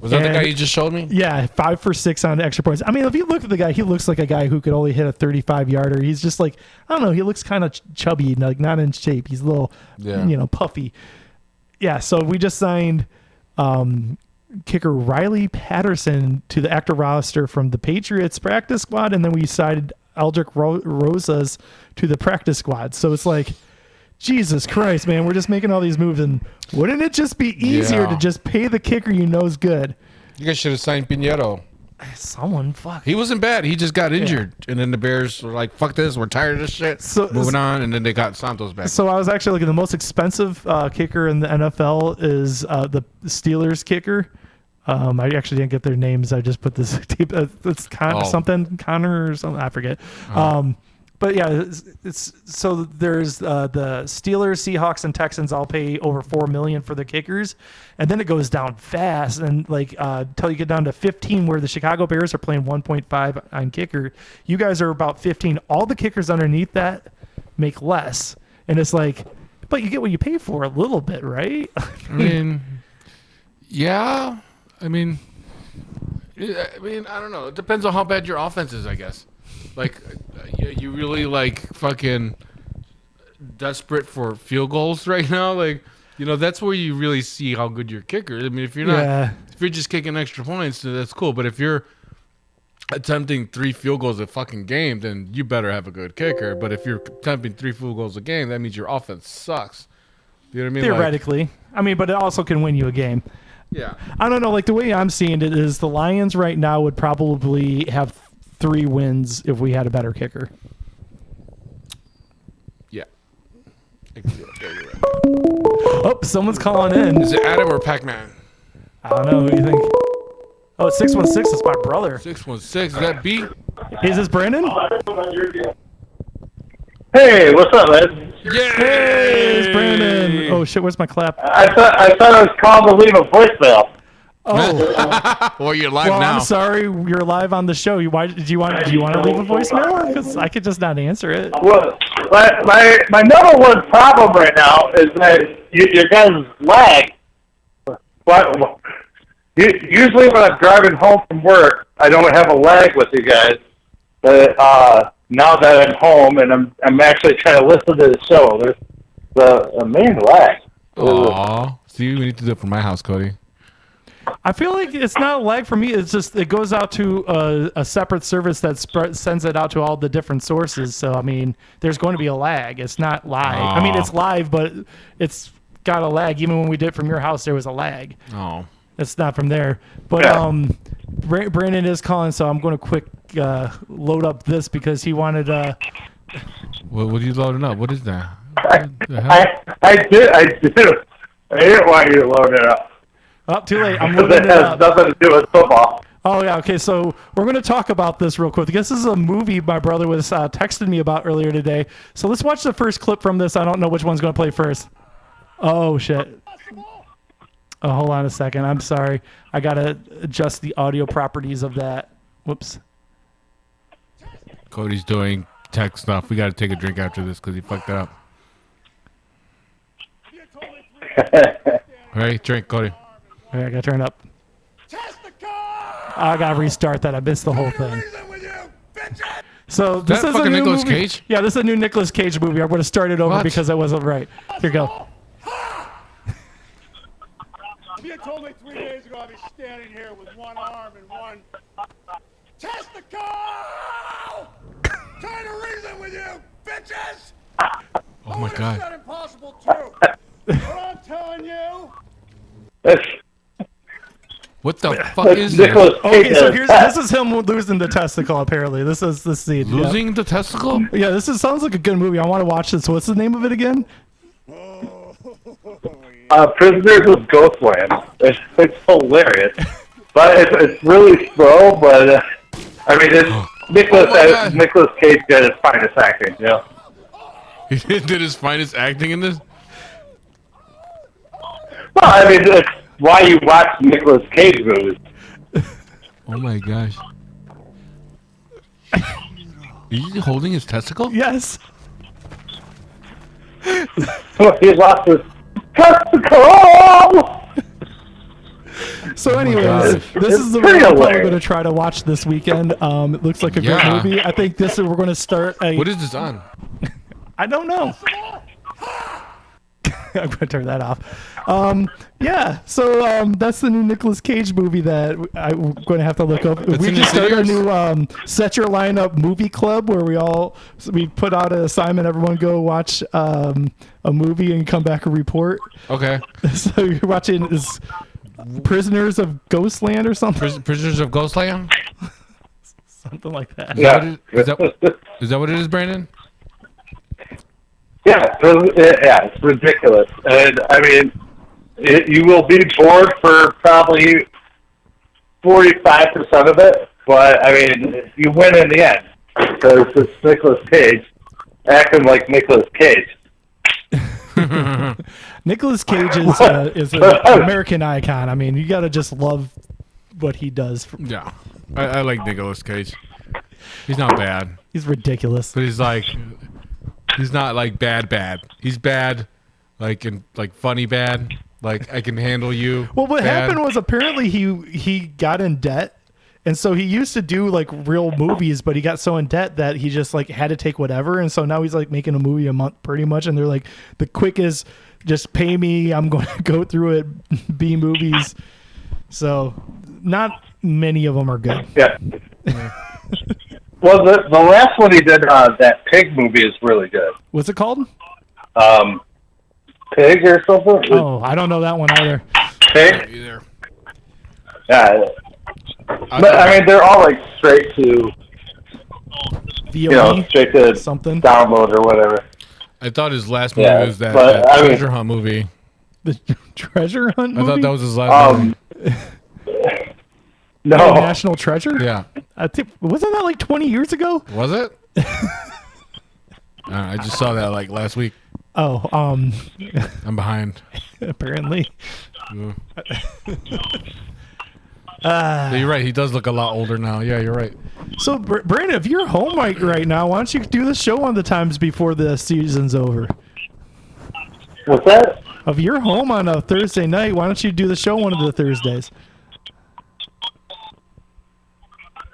Was that the guy you just showed me? Yeah, 5 for 6 on extra points. I mean, if you look at the guy, he looks like a guy who could only hit a 35-yarder. He's just like, I don't know, he looks kind of chubby, like not in shape. He's a little, puffy. Yeah, so we just signed kicker Riley Patterson to the active roster from the Patriots practice squad, and then we signed Eldrick Rosas to the practice squad. So it's like, Jesus Christ, man, we're just making all these moves, and wouldn't it just be easier to just pay the kicker you know is good? You guys should have signed Pinheiro. Fuck. He wasn't bad. He just got injured. And then the Bears were like, fuck this. We're tired of this shit. Moving on. And then they got Santos back. So I was actually looking, the most expensive kicker in the NFL is the Steelers kicker. I actually didn't get their names. I just put this. It's something Connor or something. I forget. But yeah, it's so there's the Steelers, Seahawks, and Texans all pay over $4 million for the kickers, and then it goes down fast, and like until you get down to 15, where the Chicago Bears are playing 1.5 on kicker. You guys are about 15. All the kickers underneath that make less, and it's like, but you get what you pay for a little bit, right? I mean, yeah. I mean, I don't know. It depends on how bad your offense is, I guess. Like, you really like fucking desperate for field goals right now. Like, that's where you really see how good your kicker is. I mean, if you're not, if you're just kicking extra points, that's cool. But if you're attempting 3 field goals a fucking game, then you better have a good kicker. But if you're attempting 3 field goals a game, that means your offense sucks. You know what I mean? Theoretically, but it also can win you a game. Yeah. I don't know. Like the way I'm seeing it is the Lions right now would probably have 3 wins if we had a better kicker. Yeah. Oh, someone's calling in. Is it Adam or Pac-Man? I don't know. Who do you think? Oh, it's 616. It's my brother. 616. Is that B? Is this Brandon? Hey, what's up, man? Yeah. Hey, it's Brandon. Oh shit, where's my clap? I thought I was called to leave a voicemail. Oh, Well, you're live well, now. I'm sorry. You're live on the show. Why do you want to leave a voicemail? Because I could just not answer it. Well, my number one problem right now is that your guys lag. What? Usually when I'm driving home from work, I don't have a lag with you guys. But now that I'm home and I'm actually trying to listen to the show, there's the main lag. Aw. See, we need to do it for my house, Cody. I feel like it's not a lag for me. It's just it goes out to a separate service that sends it out to all the different sources. So there's going to be a lag. It's not live. It's live, but it's got a lag. Even when we did it from your house, there was a lag. Oh. It's not from there. But Brandon is calling, so I'm going to quick load up this because he wanted. What are you loading up? What is that? I didn't want you to load it up. Oh, too late. I'm Because loading it it has up. nothing to do with football. Oh, yeah. Okay, so we're going to talk about this real quick. This is a movie my brother was texting me about earlier today. So let's watch the first clip from this. I don't know which one's going to play first. Oh, shit. Oh, hold on a second. I'm sorry. I got to adjust the audio properties of that. Whoops. Cody's doing tech stuff. We got to take a drink after this because he fucked it up. All right, drink, Cody. All right, I got to turn it up. I got to restart that. I missed the whole thing. So this that is a fucking new Nicolas movie. Cage? Yeah, this is a new Nicolas Cage movie. I'm going to start it over What? because I wasn't right. Here you go. If you had told me 3 days ago I'd be standing here with one arm and one testicle! Trying to reason with you, bitches! Oh my It's god. not impossible too. But I'm telling you, That's What the fuck is Nicholas this? Cage. Okay, so this is him losing the testicle. Apparently, this is the scene. Yeah. Losing the testicle? Yeah, this sounds like a good movie. I want to watch this. What's the name of it again? Prisoners of Ghostland. It's hilarious, but it's really slow. But it's Nicholas Cage did his finest acting. Yeah. He did his finest acting in this? Well, it's why you watch Nicolas Cage movies. Oh my gosh. Are you holding his testicle? Yes. He lost his testicle. So, anyways, gosh. this is the It's pretty movie I'm probably hilarious. going to try to watch this weekend. It looks like a Yeah. great movie. I think we're going to start a. What is this on? I don't know. I'm going to turn that off. Yeah, so that's the new Nicolas Cage movie that I'm going to have to look up. It's We in just the started a theaters? new Set Your Lineup movie club where we put out an assignment. Everyone go watch a movie and come back and report. Okay. So you're watching is Prisoners of Ghostland or something, Prisoners of Ghostland? something like that. Yeah. Is that what it is, Brandon? Yeah, it's ridiculous, and you will be bored for probably 45% of it, but I mean, you win in the end because it's Nicolas Cage acting like Nicolas Cage. Nicolas Cage is an American icon. I mean, you got to just love what he does. Yeah, I like Nicolas Cage. He's not bad, He's ridiculous. but he's not like bad. He's bad, like funny bad. Like I can handle you. Well, what bad. happened was apparently he got in debt, and so he used to do like real movies, but he got so in debt that he just like had to take whatever, and so now he's like making a movie a month pretty much, and they're like the quickest, just pay me, I'm going to go through it, B movies. So not many of them are good. Yeah. Well, the last one he did, that Pig movie, is really good. What's it called? Pig or something? Oh, I don't know that one either. Pig? Either. Yeah. But I mean, they're all like straight to, VOD? straight to Something? download or whatever. I thought his last movie Yeah, was that but, I mean- treasure hunt movie. The Treasure Hunt I movie? thought that was his last movie. No. National Treasure? Yeah. I think wasn't that like 20 years ago? Was it? I just saw that like last week. Oh, I'm behind. apparently. Yeah, you're right. He does look a lot older now. Yeah, you're right. So, Brandon, if you're home right now, why don't you do the show one of the times before the season's over? What's that? If you're home on a Thursday night, why don't you do the show one of the Thursdays?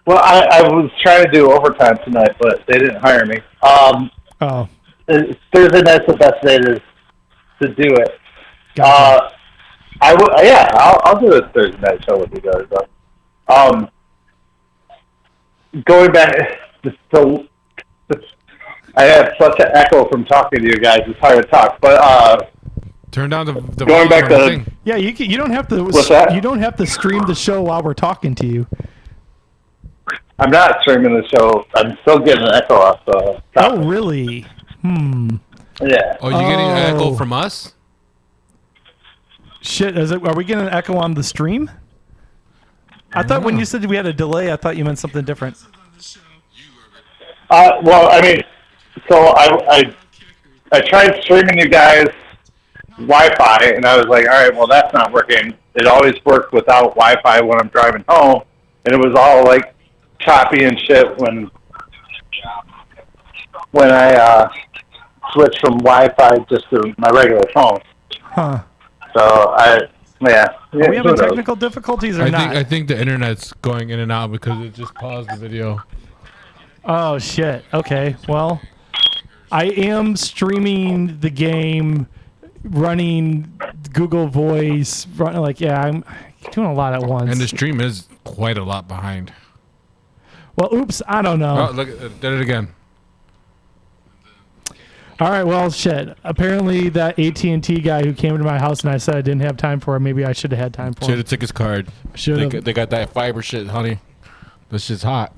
Well, I was trying to do overtime tonight, but they didn't hire me. Oh, Thursday night's the best day to do it. gotcha. I'll do a Thursday night show with you guys. Going back, I have such an echo from talking to you guys. It's hard to talk, but Turn down the Going volume back on the to- thing. Yeah, you don't have to. What's that? You don't have to stream the show while we're talking to you. I'm not streaming the show. I'm still getting an echo off the top. Oh, really? Yeah. Oh, you getting an echo Oh. from us? Shit, are we getting an echo on the stream? I thought when you said we had a delay, I thought you meant something different. Well, I mean, so I tried streaming you guys Wi-Fi, and I was like, all right, well, that's not working. It always worked without Wi-Fi when I'm driving home, and it was all like choppy and shit when I switched from Wi-Fi just to my regular phone. Huh. So yeah. Are we who having knows? technical difficulties or not? I think the internet's going in and out because it just paused the video. Oh shit. Okay. Well, I am streaming the game, running Google Voice. I'm doing a lot at once. And the stream is quite a lot behind. Well, oops. I don't know. Oh, look, did it again. All right. Well, shit. Apparently, that AT&T guy who came to my house and I said I didn't have time for him. Maybe I should have had time for Should him. have took his card. Should have. They got that fiber shit, honey. This shit's hot.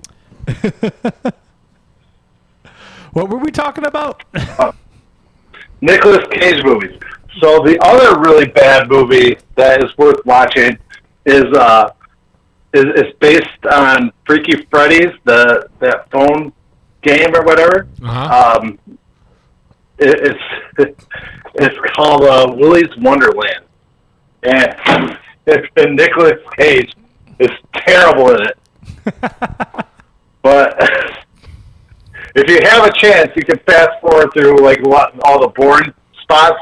What were we talking about? Nicolas Cage movies. So the other really bad movie that is worth watching is based on Freaky Freddy's, that phone game or whatever. Uh-huh. It's called Willy's Wonderland, and Nicolas Cage is terrible in it. But if you have a chance, you can fast forward through like all the boring spots,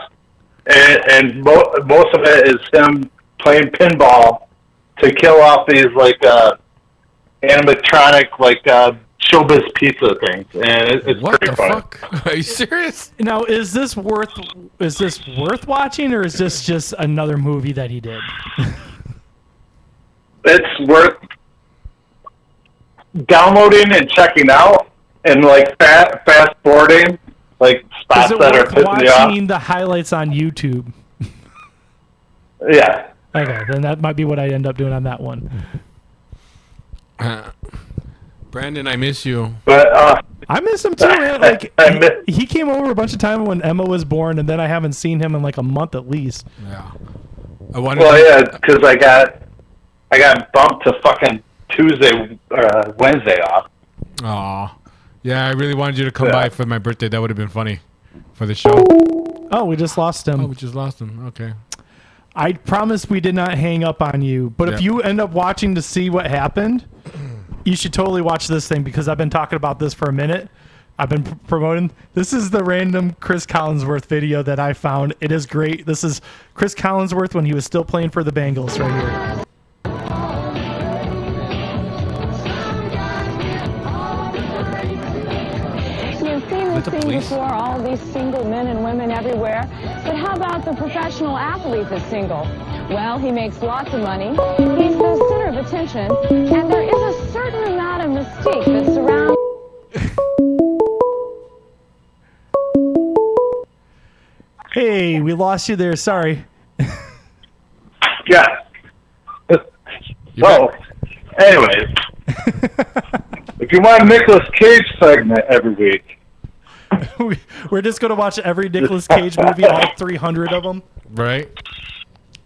and most of it is him playing pinball to kill off these like animatronic like showbiz pizza things, and it's What pretty the funny. fuck? Are you serious? Now, is this worth watching, or is this just another movie that he did? It's worth downloading and checking out, and like fast forwarding like Is spots it that are worth pissing you off. watching the highlights on YouTube? Yeah. Okay, then that might be what I end up doing on that one. Brandon, I miss you. But I miss him too, man. Like he came over a bunch of time when Emma was born, and then I haven't seen him in like a month at least. Yeah. I wanted well, yeah, because I got I got bumped to fucking Tuesday, Wednesday off. Aw. Yeah, I really wanted you to come Yeah. by for my birthday. That would have been funny for the show. Oh, we just lost him. Oh, we just lost him. Okay. I promise we did not hang up on you. But if Yeah. you end up watching to see what happened, you should totally watch this thing because I've been talking about this for a minute. I've been promoting. This is the random Chris Collinsworth video that I found. It is great. This is Chris Collinsworth when he was still playing for the Bengals right here. You've seen this the scene police? before, all these single men and women everywhere. But how about the professional athlete that's single? Well, he makes lots of money, he's the center of attention, and there is a certain amount of mystique that surrounds... Hey, we lost you there. Sorry. Yeah. So, anyways, if you want a Nicolas Cage segment every week, We're just going to watch every Nicolas Cage movie, all 300 of them. Right?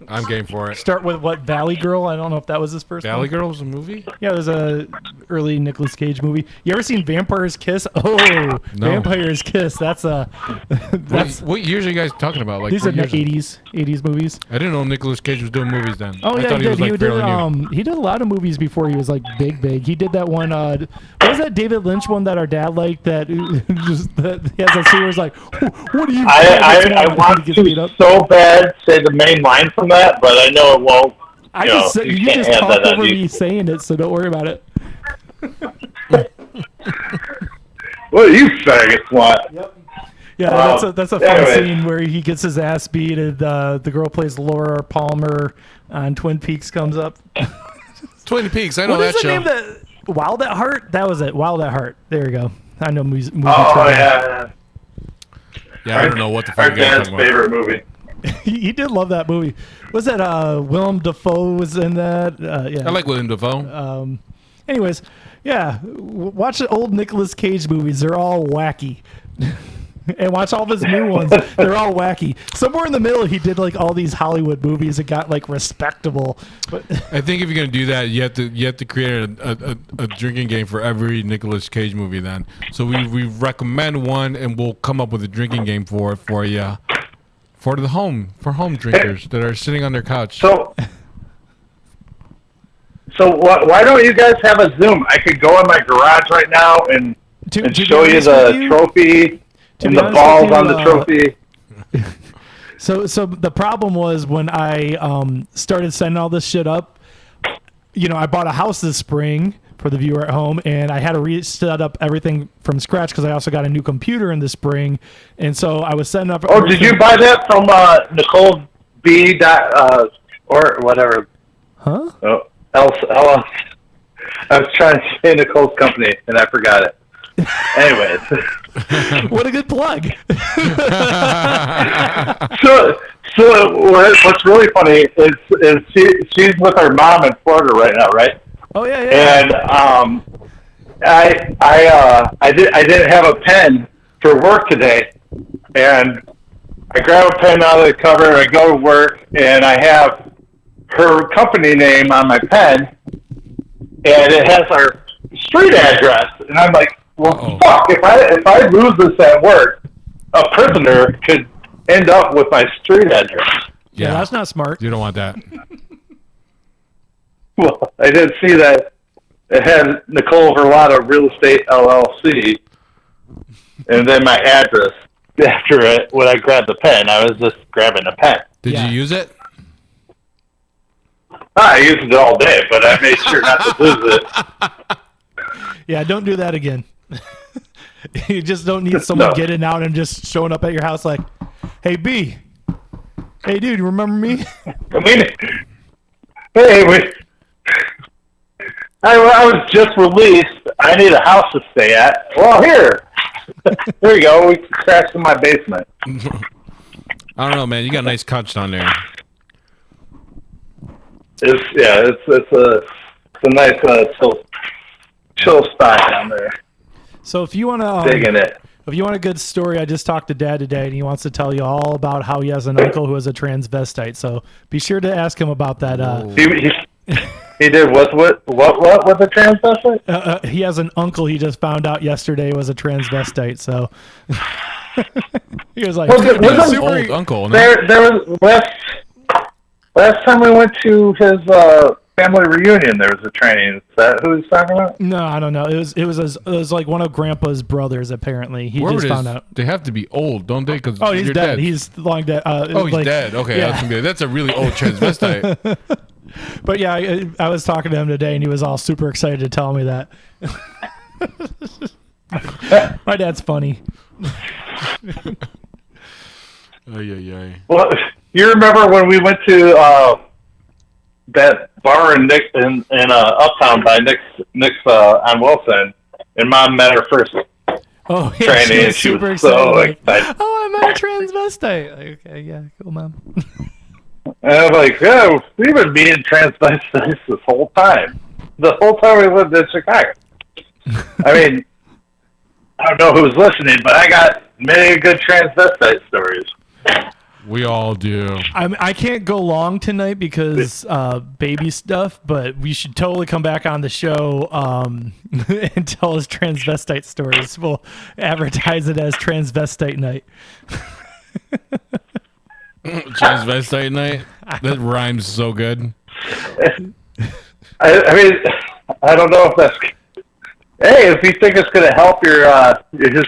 I'm game for it. Start with what, Valley Girl? I don't know if that was his first Valley one. Girl was a movie? Yeah, there's a early Nicolas Cage movie. You ever seen Vampire's Kiss? Oh, No. Vampire's Kiss. That's a that's What years are you guys talking about? Like these are what years? 80s movies. I didn't know Nicolas Cage was doing movies then. Oh I yeah, thought he did. was like fairly new. He did a lot of movies before he was like big. He did that one. What was that David Lynch one that our dad liked? That just that he has a scene where he's like, "What are you?" I want He gets beat to up. so bad say the main line from that, but I know it won't. I You just know, you can't just have talk that on over me YouTube. saying it, so don't worry about it. What do you faggots want? Yeah, that's a fun anyways. scene where he gets his ass beat, and the girl plays Laura Palmer on Twin Peaks comes up. Twin Peaks, I know What that is the show. name that Wild at Heart? That was it. Wild at Heart. There you go. I know movie Oh trivia. yeah, Yeah, I don't know what the our fuck you guys dad's talking about. favorite movie. He did love that movie. Was that Willem Dafoe was in that? Yeah. I like William Dafoe. Anyways, yeah, watch the old Nicolas Cage movies. They're all wacky. And watch all of his new ones. They're all wacky. Somewhere in the middle, he did like all these Hollywood movies that got like respectable. But I think if you're gonna do that, you have to create a drinking game for every Nicolas Cage movie. Then, so we recommend one, and we'll come up with a drinking game for you, for home drinkers that are sitting on their couch. So why don't you guys have a Zoom? I could go in my garage right now and to be show you honest the with you- trophy to and be the honest balls with you, on the trophy. So the problem was when I started setting all this shit up, you know, I bought a house this spring for the viewer at home, and I had to reset up everything from scratch because I also got a new computer in the spring, and so I was setting up. Oh, did you buy that from Nicole B. Or whatever? Huh? Oh, else. I was trying to say Nicole's company and I forgot it. Anyways, What a good plug! so what's really funny is she's with her mom in Florida right now, right? Oh yeah. And I didn't have a pen for work today, and I grab a pen out of the cover and I go to work, and I have her company name on my pen, and it has our street address, and I'm like, well, Uh-oh. fuck! If I lose this at work, a prisoner could end up with my street address. Yeah, that's not smart. You don't want that. Well, I did see that it had Nicole Verlata Real Estate LLC, and then my address after it. When I grabbed the pen, I was just grabbing a pen. Did Yeah. you use it? I used it all day, but I made sure not to lose it. Yeah, don't do that again. You just don't need someone No. getting out and just showing up at your house like, "Hey B, hey dude, you remember me?" I mean, hey, I was just released. I need a house to stay at. Well, here you go. We can crash in my basement. I don't know, man. You got a nice couch down there. It's a nice chill spot down there. So if you want to Digging it. If you want a good story, I just talked to Dad today, and he wants to tell you all about how he has an uncle who is a transvestite. So be sure to ask him about that. He He did what with the transvestite? He has an uncle he just found out yesterday was a transvestite. So he was like, Was it Old uncle. No? There was last time we went to his family reunion. There was a training. Is that who he's talking about? no, I don't know. It was like one of Grandpa's brothers. Apparently, he just found out. They have to be old, don't they? Because Oh, he's dead. He's long dead. Oh, he's dead. Okay, Yeah. that's a really old transvestite. But yeah, I was talking to him today, and he was all super excited to tell me that. My dad's funny. Ay. Well, you remember when we went to that bar in Uptown by Nick's on Wilson, and Mom met her first Oh, yeah, training, and she super was so excited. excited. Oh, I met a transvestite. Like, okay, yeah, cool, Mom. And I was like, "Yeah, we've been being transvestites this whole time. The whole time we lived in Chicago." I mean, I don't know who's listening, but I got many good transvestite stories. We all do. I can't go long tonight because baby stuff, but we should totally come back on the show and tell us transvestite stories. We'll advertise it as transvestite night. Transvestite night. That rhymes so good. I mean, I don't know if that's. Hey, if you think it's going to help your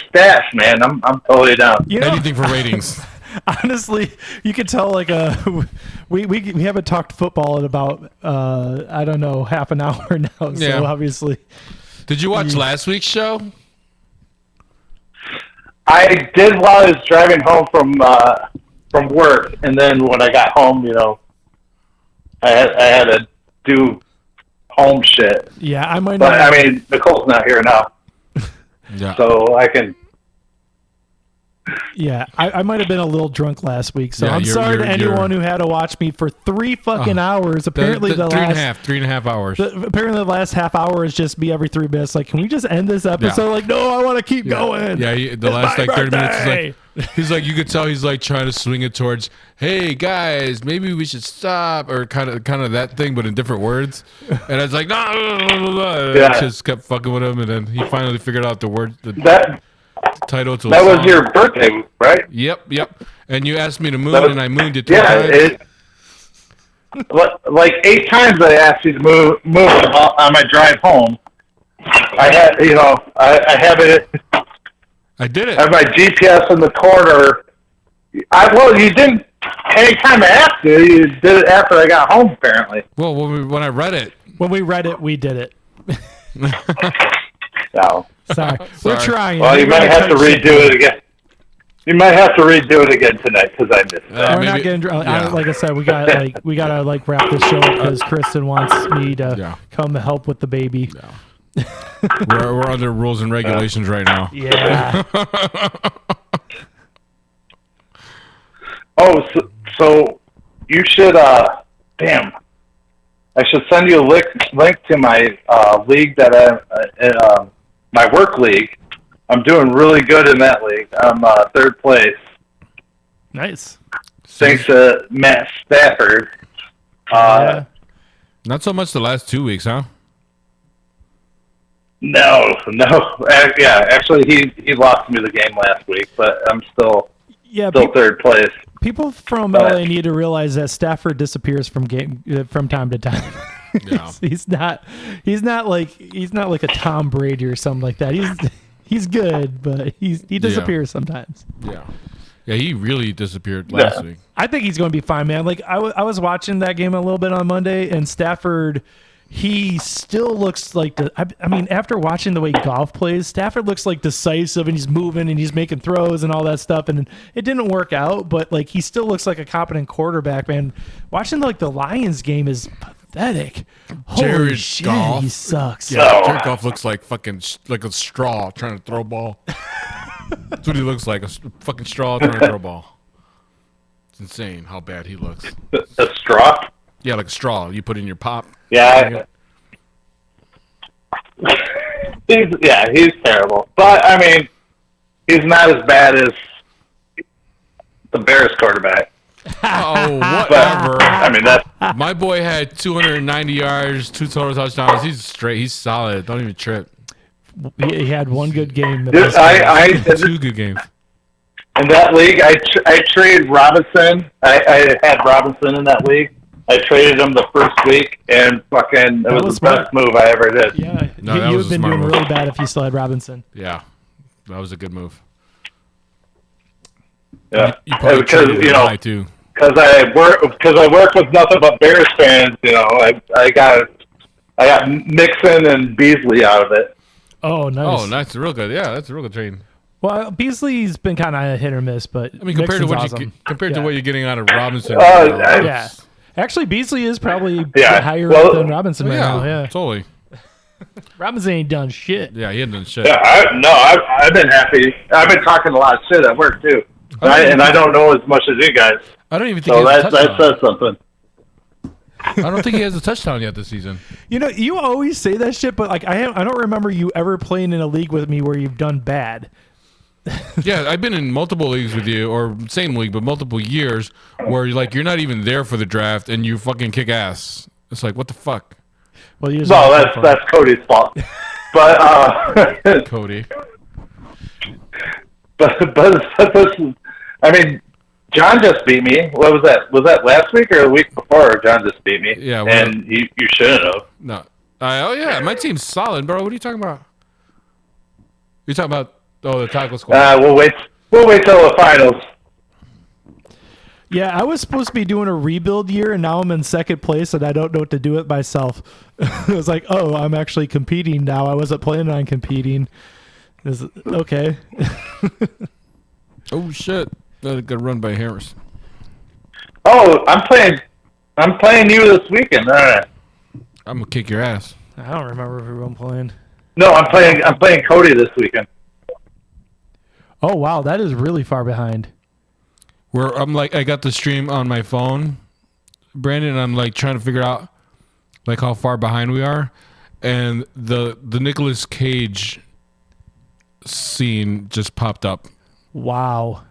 stash, man, I'm totally down. You know, Anything for ratings. honestly, you could tell like we haven't talked football in about I don't know, half an hour now. So Yeah. obviously, Did you watch last week's show? I did while I was driving home from work, and then when I got home, I had to do home shit. yeah, I might But not. I mean, Nicole's not here now, Yeah. so I can. Yeah, I might have been a little drunk last week, so Yeah, I'm sorry to you're- anyone who had to watch me for 3 fucking hours. Apparently, the three and a last half, 3.5 hours. apparently the last half hour is just me every 3 minutes. Like, can we just end this episode? Yeah. Like, no, I want to keep going. Yeah, the last my like 30 minutes is birthday. like he's like, you could tell he's like trying to swing it towards, hey guys, maybe we should stop, or kind of that thing, but in different words. And I was like, no, and Yeah. I just kept fucking with him, and then he finally figured out the word, the That title to the that was song. your birthday, right? Yep. And you asked me to moon, That was- and I mooned it 2 Yeah, times. like 8 times I asked you to move on my drive home. I had, I have it. I did it. I have my GPS in the corner. You didn't. Anytime I asked you did it after I got home. Apparently. Well, when I read it, When we read it, we did it. No. Sorry. We're trying. Well, you We're might gonna have to try redo it again. You might have to redo it again tonight because I missed it. We're maybe- not getting drunk. yeah. Like I said, we gotta wrap this show up because Kristen wants me to Yeah. come help with the baby. we're under rules and regulations right now. Yeah. Oh, so you should. Damn. I should send you a link to my league that my work league. I'm doing really good in that league. I'm 3rd place. Nice. Thanks to Matt Stafford. Yeah. Not so much the last 2 weeks, huh? No. Yeah, actually, he lost me the game last week, but I'm still Yeah. 3rd place. People from LA need to realize that Stafford disappears from time to time. Yeah. he's not like a Tom Brady or something like that. He's good, but he disappears sometimes. Yeah. Yeah, he really disappeared last week. I think he's going to be fine, man. Like I was watching that game a little bit on Monday, and Stafford, he still looks like I mean, after watching the way golf plays, Stafford looks like decisive, and he's moving and he's making throws and all that stuff. And it didn't work out, but like he still looks like a competent quarterback, man. Watching like the Lions game is pathetic. Holy Jared shit, Goff. he sucks. Yeah, No. Jared Goff looks like fucking like a straw trying to throw a ball. That's what he looks like, a fucking straw trying to throw a ball. It's insane how bad he looks. A straw. Yeah, like a straw you put in your pop. Yeah. He's terrible. But I mean, he's not as bad as the Bears quarterback. Oh, But whatever. I mean, that's My boy had 290 yards, 2 total touchdowns. He's straight. He's solid. Don't even trip. He had one good game. dude, I 2 good games. in that league, I traded Robinson. I had Robinson in that league. I traded him the first week, and fucking it was the smart. best move I ever did. Yeah, No, you that would was have a been smart doing move. really bad if you still had Robinson. Yeah, that was a good move. Yeah, You probably because traded you him know, high too. because I work with nothing but Bears fans. You know, I got Mixon and Beasley out of it. Oh, nice. Oh, that's real good. Yeah, that's a real good trade. Well, Beasley's been kind of hit or miss, but I mean, compared to what awesome. you compared to Yeah. what you're getting out of Robinson. Yeah. Actually, Beasley is probably Yeah, higher well- than Robinson right now. Yeah. totally. Robinson ain't done shit. Yeah, he hadn't done shit. Yeah, I've been happy. I've been talking a lot of shit at work too, and I don't know as much as you guys. I don't even think So he has a that touchdown. says something. I don't think he has a touchdown yet this season. You know, you always say that shit, but like I don't remember you ever playing in a league with me where you've done bad. Yeah, I've been in multiple leagues with you, or same league, but multiple years where you're not even there for the draft and you fucking kick ass. It's like, what the fuck, Well, you just No, that's Cody's fault. But Cody? but this is, I mean, John just beat me. What was that? Was that last week or the week before? John just beat me. Yeah, well- and you shouldn't have. No. Oh yeah, my team's solid, bro. What are you talking about? You're talking about the tackle squad. We'll wait till the finals. Yeah, I was supposed to be doing a rebuild year, and now I'm in second place, and I don't know what to do with myself. I was like, oh, I'm actually competing now. I wasn't planning on competing. Okay. Oh shit, that a good run by Harris. Oh, I'm playing you this weekend. I'm gonna kick your ass. I don't remember who I'm playing. No, I'm playing Cody this weekend. Oh, wow, that is really far behind. Where I'm like, I got the stream on my phone, Brandon, and I'm like trying to figure out like how far behind we are, and the Nicolas Cage scene just popped up. Wow.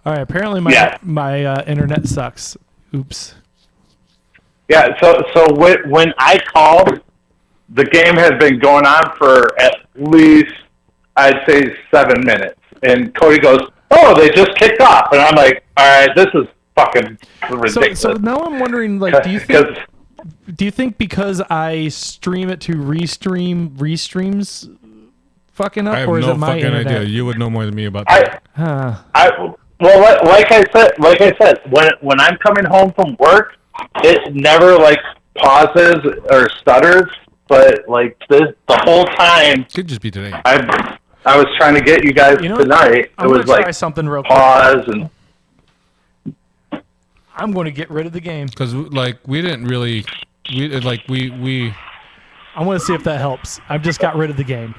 All right, apparently my internet sucks. Oops. Yeah. So when I called, the game had been going on for at least, I'd say, 7 minutes, and Cody goes, "Oh, they just kicked off," and I'm like, "All right, this is fucking ridiculous." So now I'm wondering, like, do you think because I stream it to restreams fucking up, I have or is no it my fucking internet? idea. You would know more than me about that. Like I said, when I'm coming home from work, it never like pauses or stutters, but like the whole time Could just be today. I was trying to get you guys tonight. I'm It was gonna try like something real quick. pause and I'm going to get rid of the game. Because like we didn't really, we I want to see if that helps. I've just got rid of the game.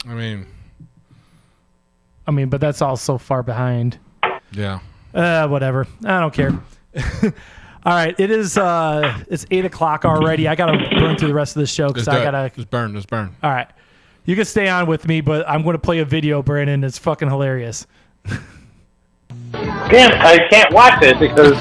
I mean, but that's all so far behind. yeah. Whatever. I don't care. All right, it is. It's 8:00 already. I gotta burn through the rest of this show because I gotta. Just burn. All right, you can stay on with me, but I'm going to play a video, Brandon. It's fucking hilarious. I can't watch it because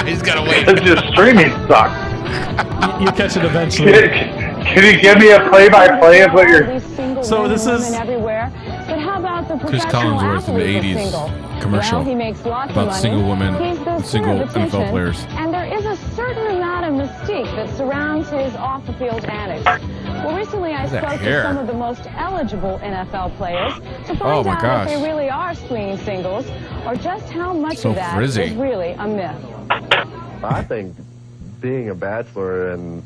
He's gotta wait. because your streaming sucks. You'll catch it eventually. Can you give me a play-by-play of what you're? So this is- everywhere. But how about the Chris professional Collinsworth in the athlete 80s that's single? commercial Well, he makes lots about of money. single women, He's the single center of NFL attention, players. And there is a certain amount of mystique that surrounds his off-the-field antics. Well, recently I Look at that spoke hair. to some of the most eligible NFL players to find Oh, my out gosh. if they really are swinging singles or just how much So of that frizzy. is really a myth. I think being a bachelor and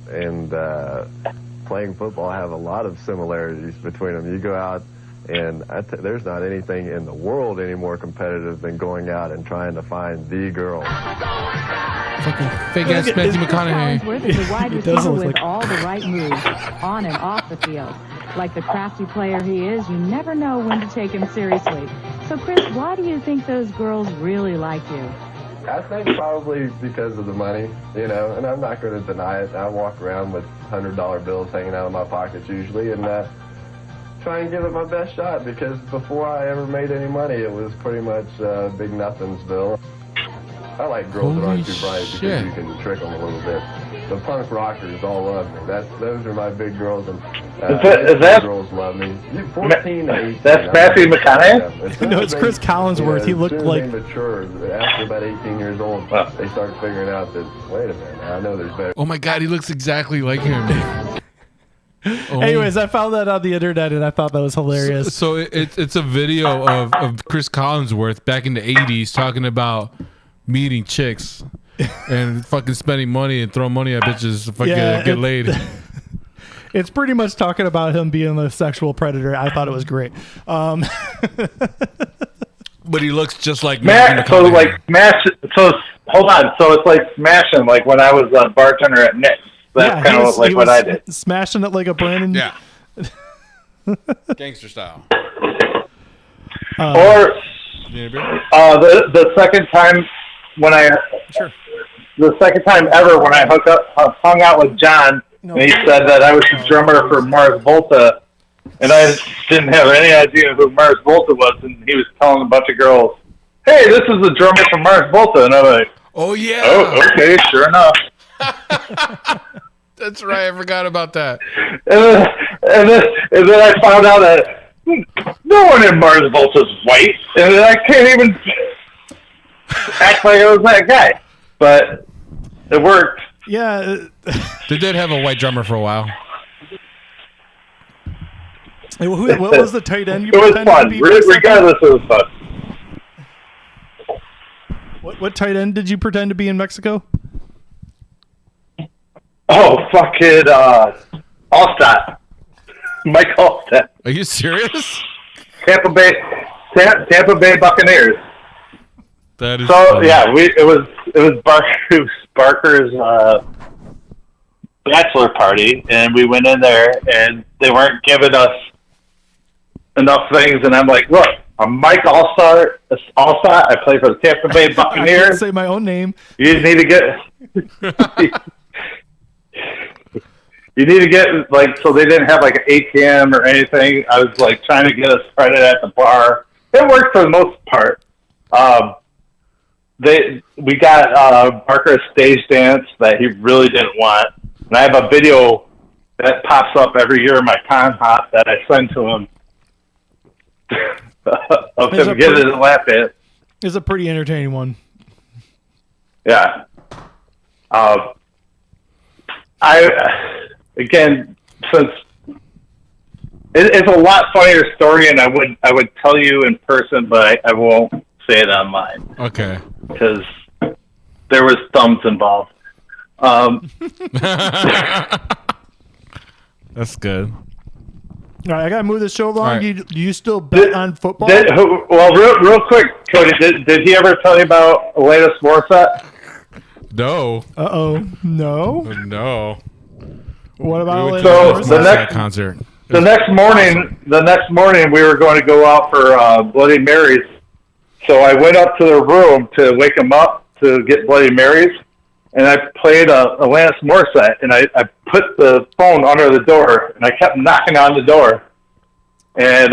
playing football have a lot of similarities between them. You go out, and there's not anything in the world any more competitive than going out and trying to find the girl. Fucking fake ass Matthew McConaughey. Collinsworth is a wide It does receiver look with like- all the right moves, on and off the field. Like the crafty player he is, you never know when to take him seriously. So, Chris, why do you think those girls really like you? I think probably because of the money, and I'm not going to deny it. I walk around with $100 bills hanging out of my pockets usually, and try and give it my best shot, because before I ever made any money, it was pretty much Big Nothingsville. I like girls that aren't Holy too bright because shit. you can trick them a little bit. The punk rockers all love me. Those are my big girls, and Is that- girls love me. 14 to 18. That's Matthew McConaughey? No, it's Chris Collinsworth. He looked as soon like- as they mature, after about 18 years old, they start figuring out that, wait a minute, I know there's better. Oh my god, he looks exactly like him. Oh. Anyways, I found that on the internet and I thought that was hilarious. So it's a video of Chris Collinsworth back in the 80s talking about meeting chicks and fucking spending money and throwing money at bitches to fucking Yeah, get laid. It's pretty much talking about him being a sexual predator. I thought it was great. But he looks just like Smash, so McConaughey. like smash. So hold on. So it's like smashing, like when I was a bartender at Nick's. That's he kind of was- like he what was I did. Smashing it like a Brandon. Yeah. Gangster style. Or You need a beer? the second time when the second time ever when I hung out with John, and he said that I was the drummer for Mars Volta, and I didn't have any idea who Mars Volta was, and he was telling a bunch of girls, "Hey, this is the drummer for Mars Volta," and I'm like, Oh yeah. "Oh, okay, sure enough." That's right. I forgot about that. And then I found out that no one in Mars Volta's white, and then I can't even act like I was that guy. But it worked. Yeah. They did have a white drummer for a while. What was the tight end you It was pretended fun. to be? for a second? Regardless, it was fun. What tight end did you pretend to be in Mexico? Oh, fucking Allstott. Mike Allstott. Are you serious? Tampa Bay Buccaneers. That is So funny. yeah, it was Barker's bachelor party, and we went in there, and they weren't giving us enough things, and I'm like, look, I'm Mike Allstott. I play for the Tampa Bay I can't Buccaneers. say my own name. You need to get. You need to get, like, so they didn't have like an ATM or anything. I was like trying to get us credit at the bar. It worked for the most part. We got Barker a stage dance that he really didn't want, and I have a video that pops up every year in my Con Hop that I send to him of Is him it getting pretty- his lap dance. It's a pretty entertaining one. Yeah. Again, since it's a lot funnier story, and I would tell you in person, but I won't say it online Okay. because there was thumbs involved. That's good. All right, I gotta move this show along. All right. Do you still bet on football? Real quick, Cody, did he ever tell you about Alanis Morissette? No. No. No. What about We went Alanis to So, Morissette? the that next- concert. The next morning, we were going to go out for Bloody Marys. So I went up to the room to wake him up to get Bloody Marys, and I played Alanis Morissette, and I put the phone under the door, and I kept knocking on the door. And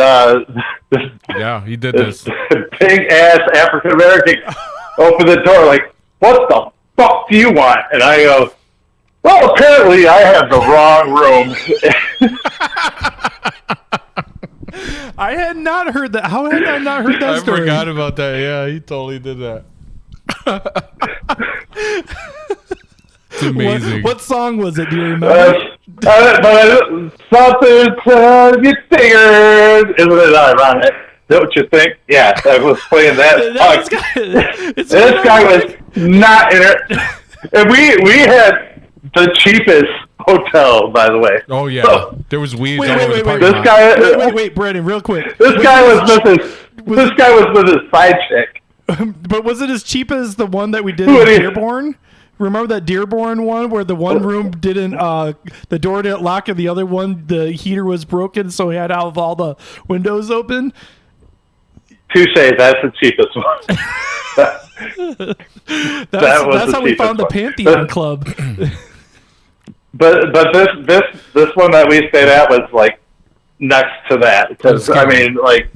Yeah, he did this this. big ass African American opened the door like, "What the fuck do you want?" And I go, "Well, apparently I have the wrong room." I had not heard that. How had I not heard that I story? forgot about that. Yeah, he totally did that. It's amazing. What song was it? Do you remember? Something to you figured. Isn't it ironic? Don't you think? Yeah, I was playing that. This guy was not in it. And we had the cheapest hotel, by the way. Oh yeah, So, there was weeds Wait, all wait, over the wait, parking this lot. guy, Wait, Brandon, real quick. this guy was with his side chick. But was it as cheap as the one that we did Who in it is? Dearborn? Remember that Dearborn one where the one room didn't, the door didn't lock and the other one, the heater was broken, so we had to have all the windows open? Touche, that's the cheapest one. That's, was that's the how we cheapest found the one. Pantheon Club. But this one that we stayed at was like next to that because I mean like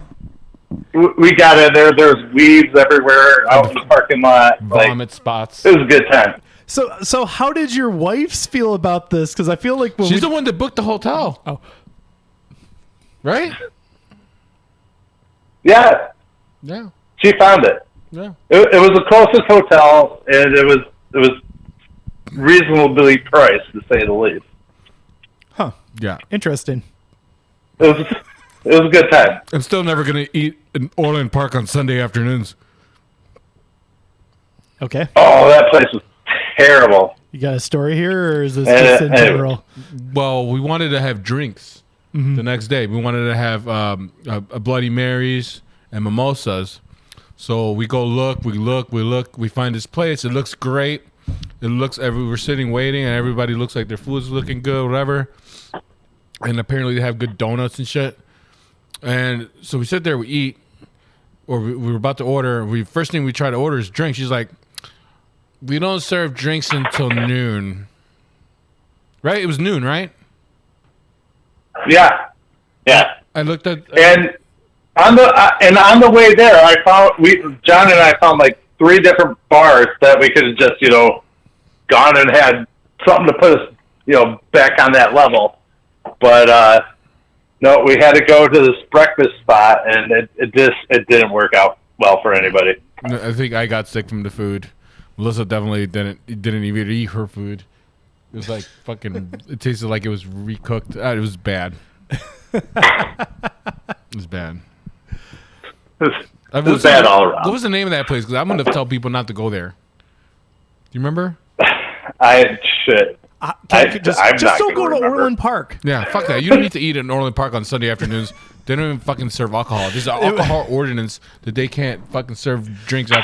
we got in there. There's weeds everywhere out in the parking lot. Vomit spots. It was a good time. So how did your wives feel about this? Because I feel like when She's the one that booked the hotel. Oh. Right? Yeah, Yeah. she found it. Yeah. It was the closest hotel, and it was reasonably priced, to say the least. Huh. Yeah. Interesting. It was a good time. I'm still never going to eat in Orland Park on Sunday afternoons. Okay. Oh, that place was terrible. You got a story here, or is this just in general? Well, we wanted to have drinks the next day. We wanted to have a Bloody Marys and mimosas. So we go look, we find this place. It looks great. We're sitting waiting, and everybody looks like their food's looking good, whatever. And apparently they have good donuts and shit. And so we sit there, we eat, or we were about to order. First thing we try to order is drinks. She's like, we don't serve drinks until noon. Right? It was noon, right? Yeah. I looked at... And on the way there, John and I found like 3 different bars that we could have just, gone and had something to put us, back on that level. But no, we had to go to this breakfast spot, and it didn't work out well for anybody. I think I got sick from the food. Melissa definitely didn't even eat her food. It was like fucking... It tasted like it was recooked. It was bad. It was bad. It was bad all around. What was the name of that place? Because I'm going to tell people not to go there. Do you remember? Just don't go to Orland Park. Yeah, fuck that. You don't need to eat at Orland Park on Sunday afternoons. They don't even fucking serve alcohol. There's an alcohol ordinance that they can't fucking serve drinks after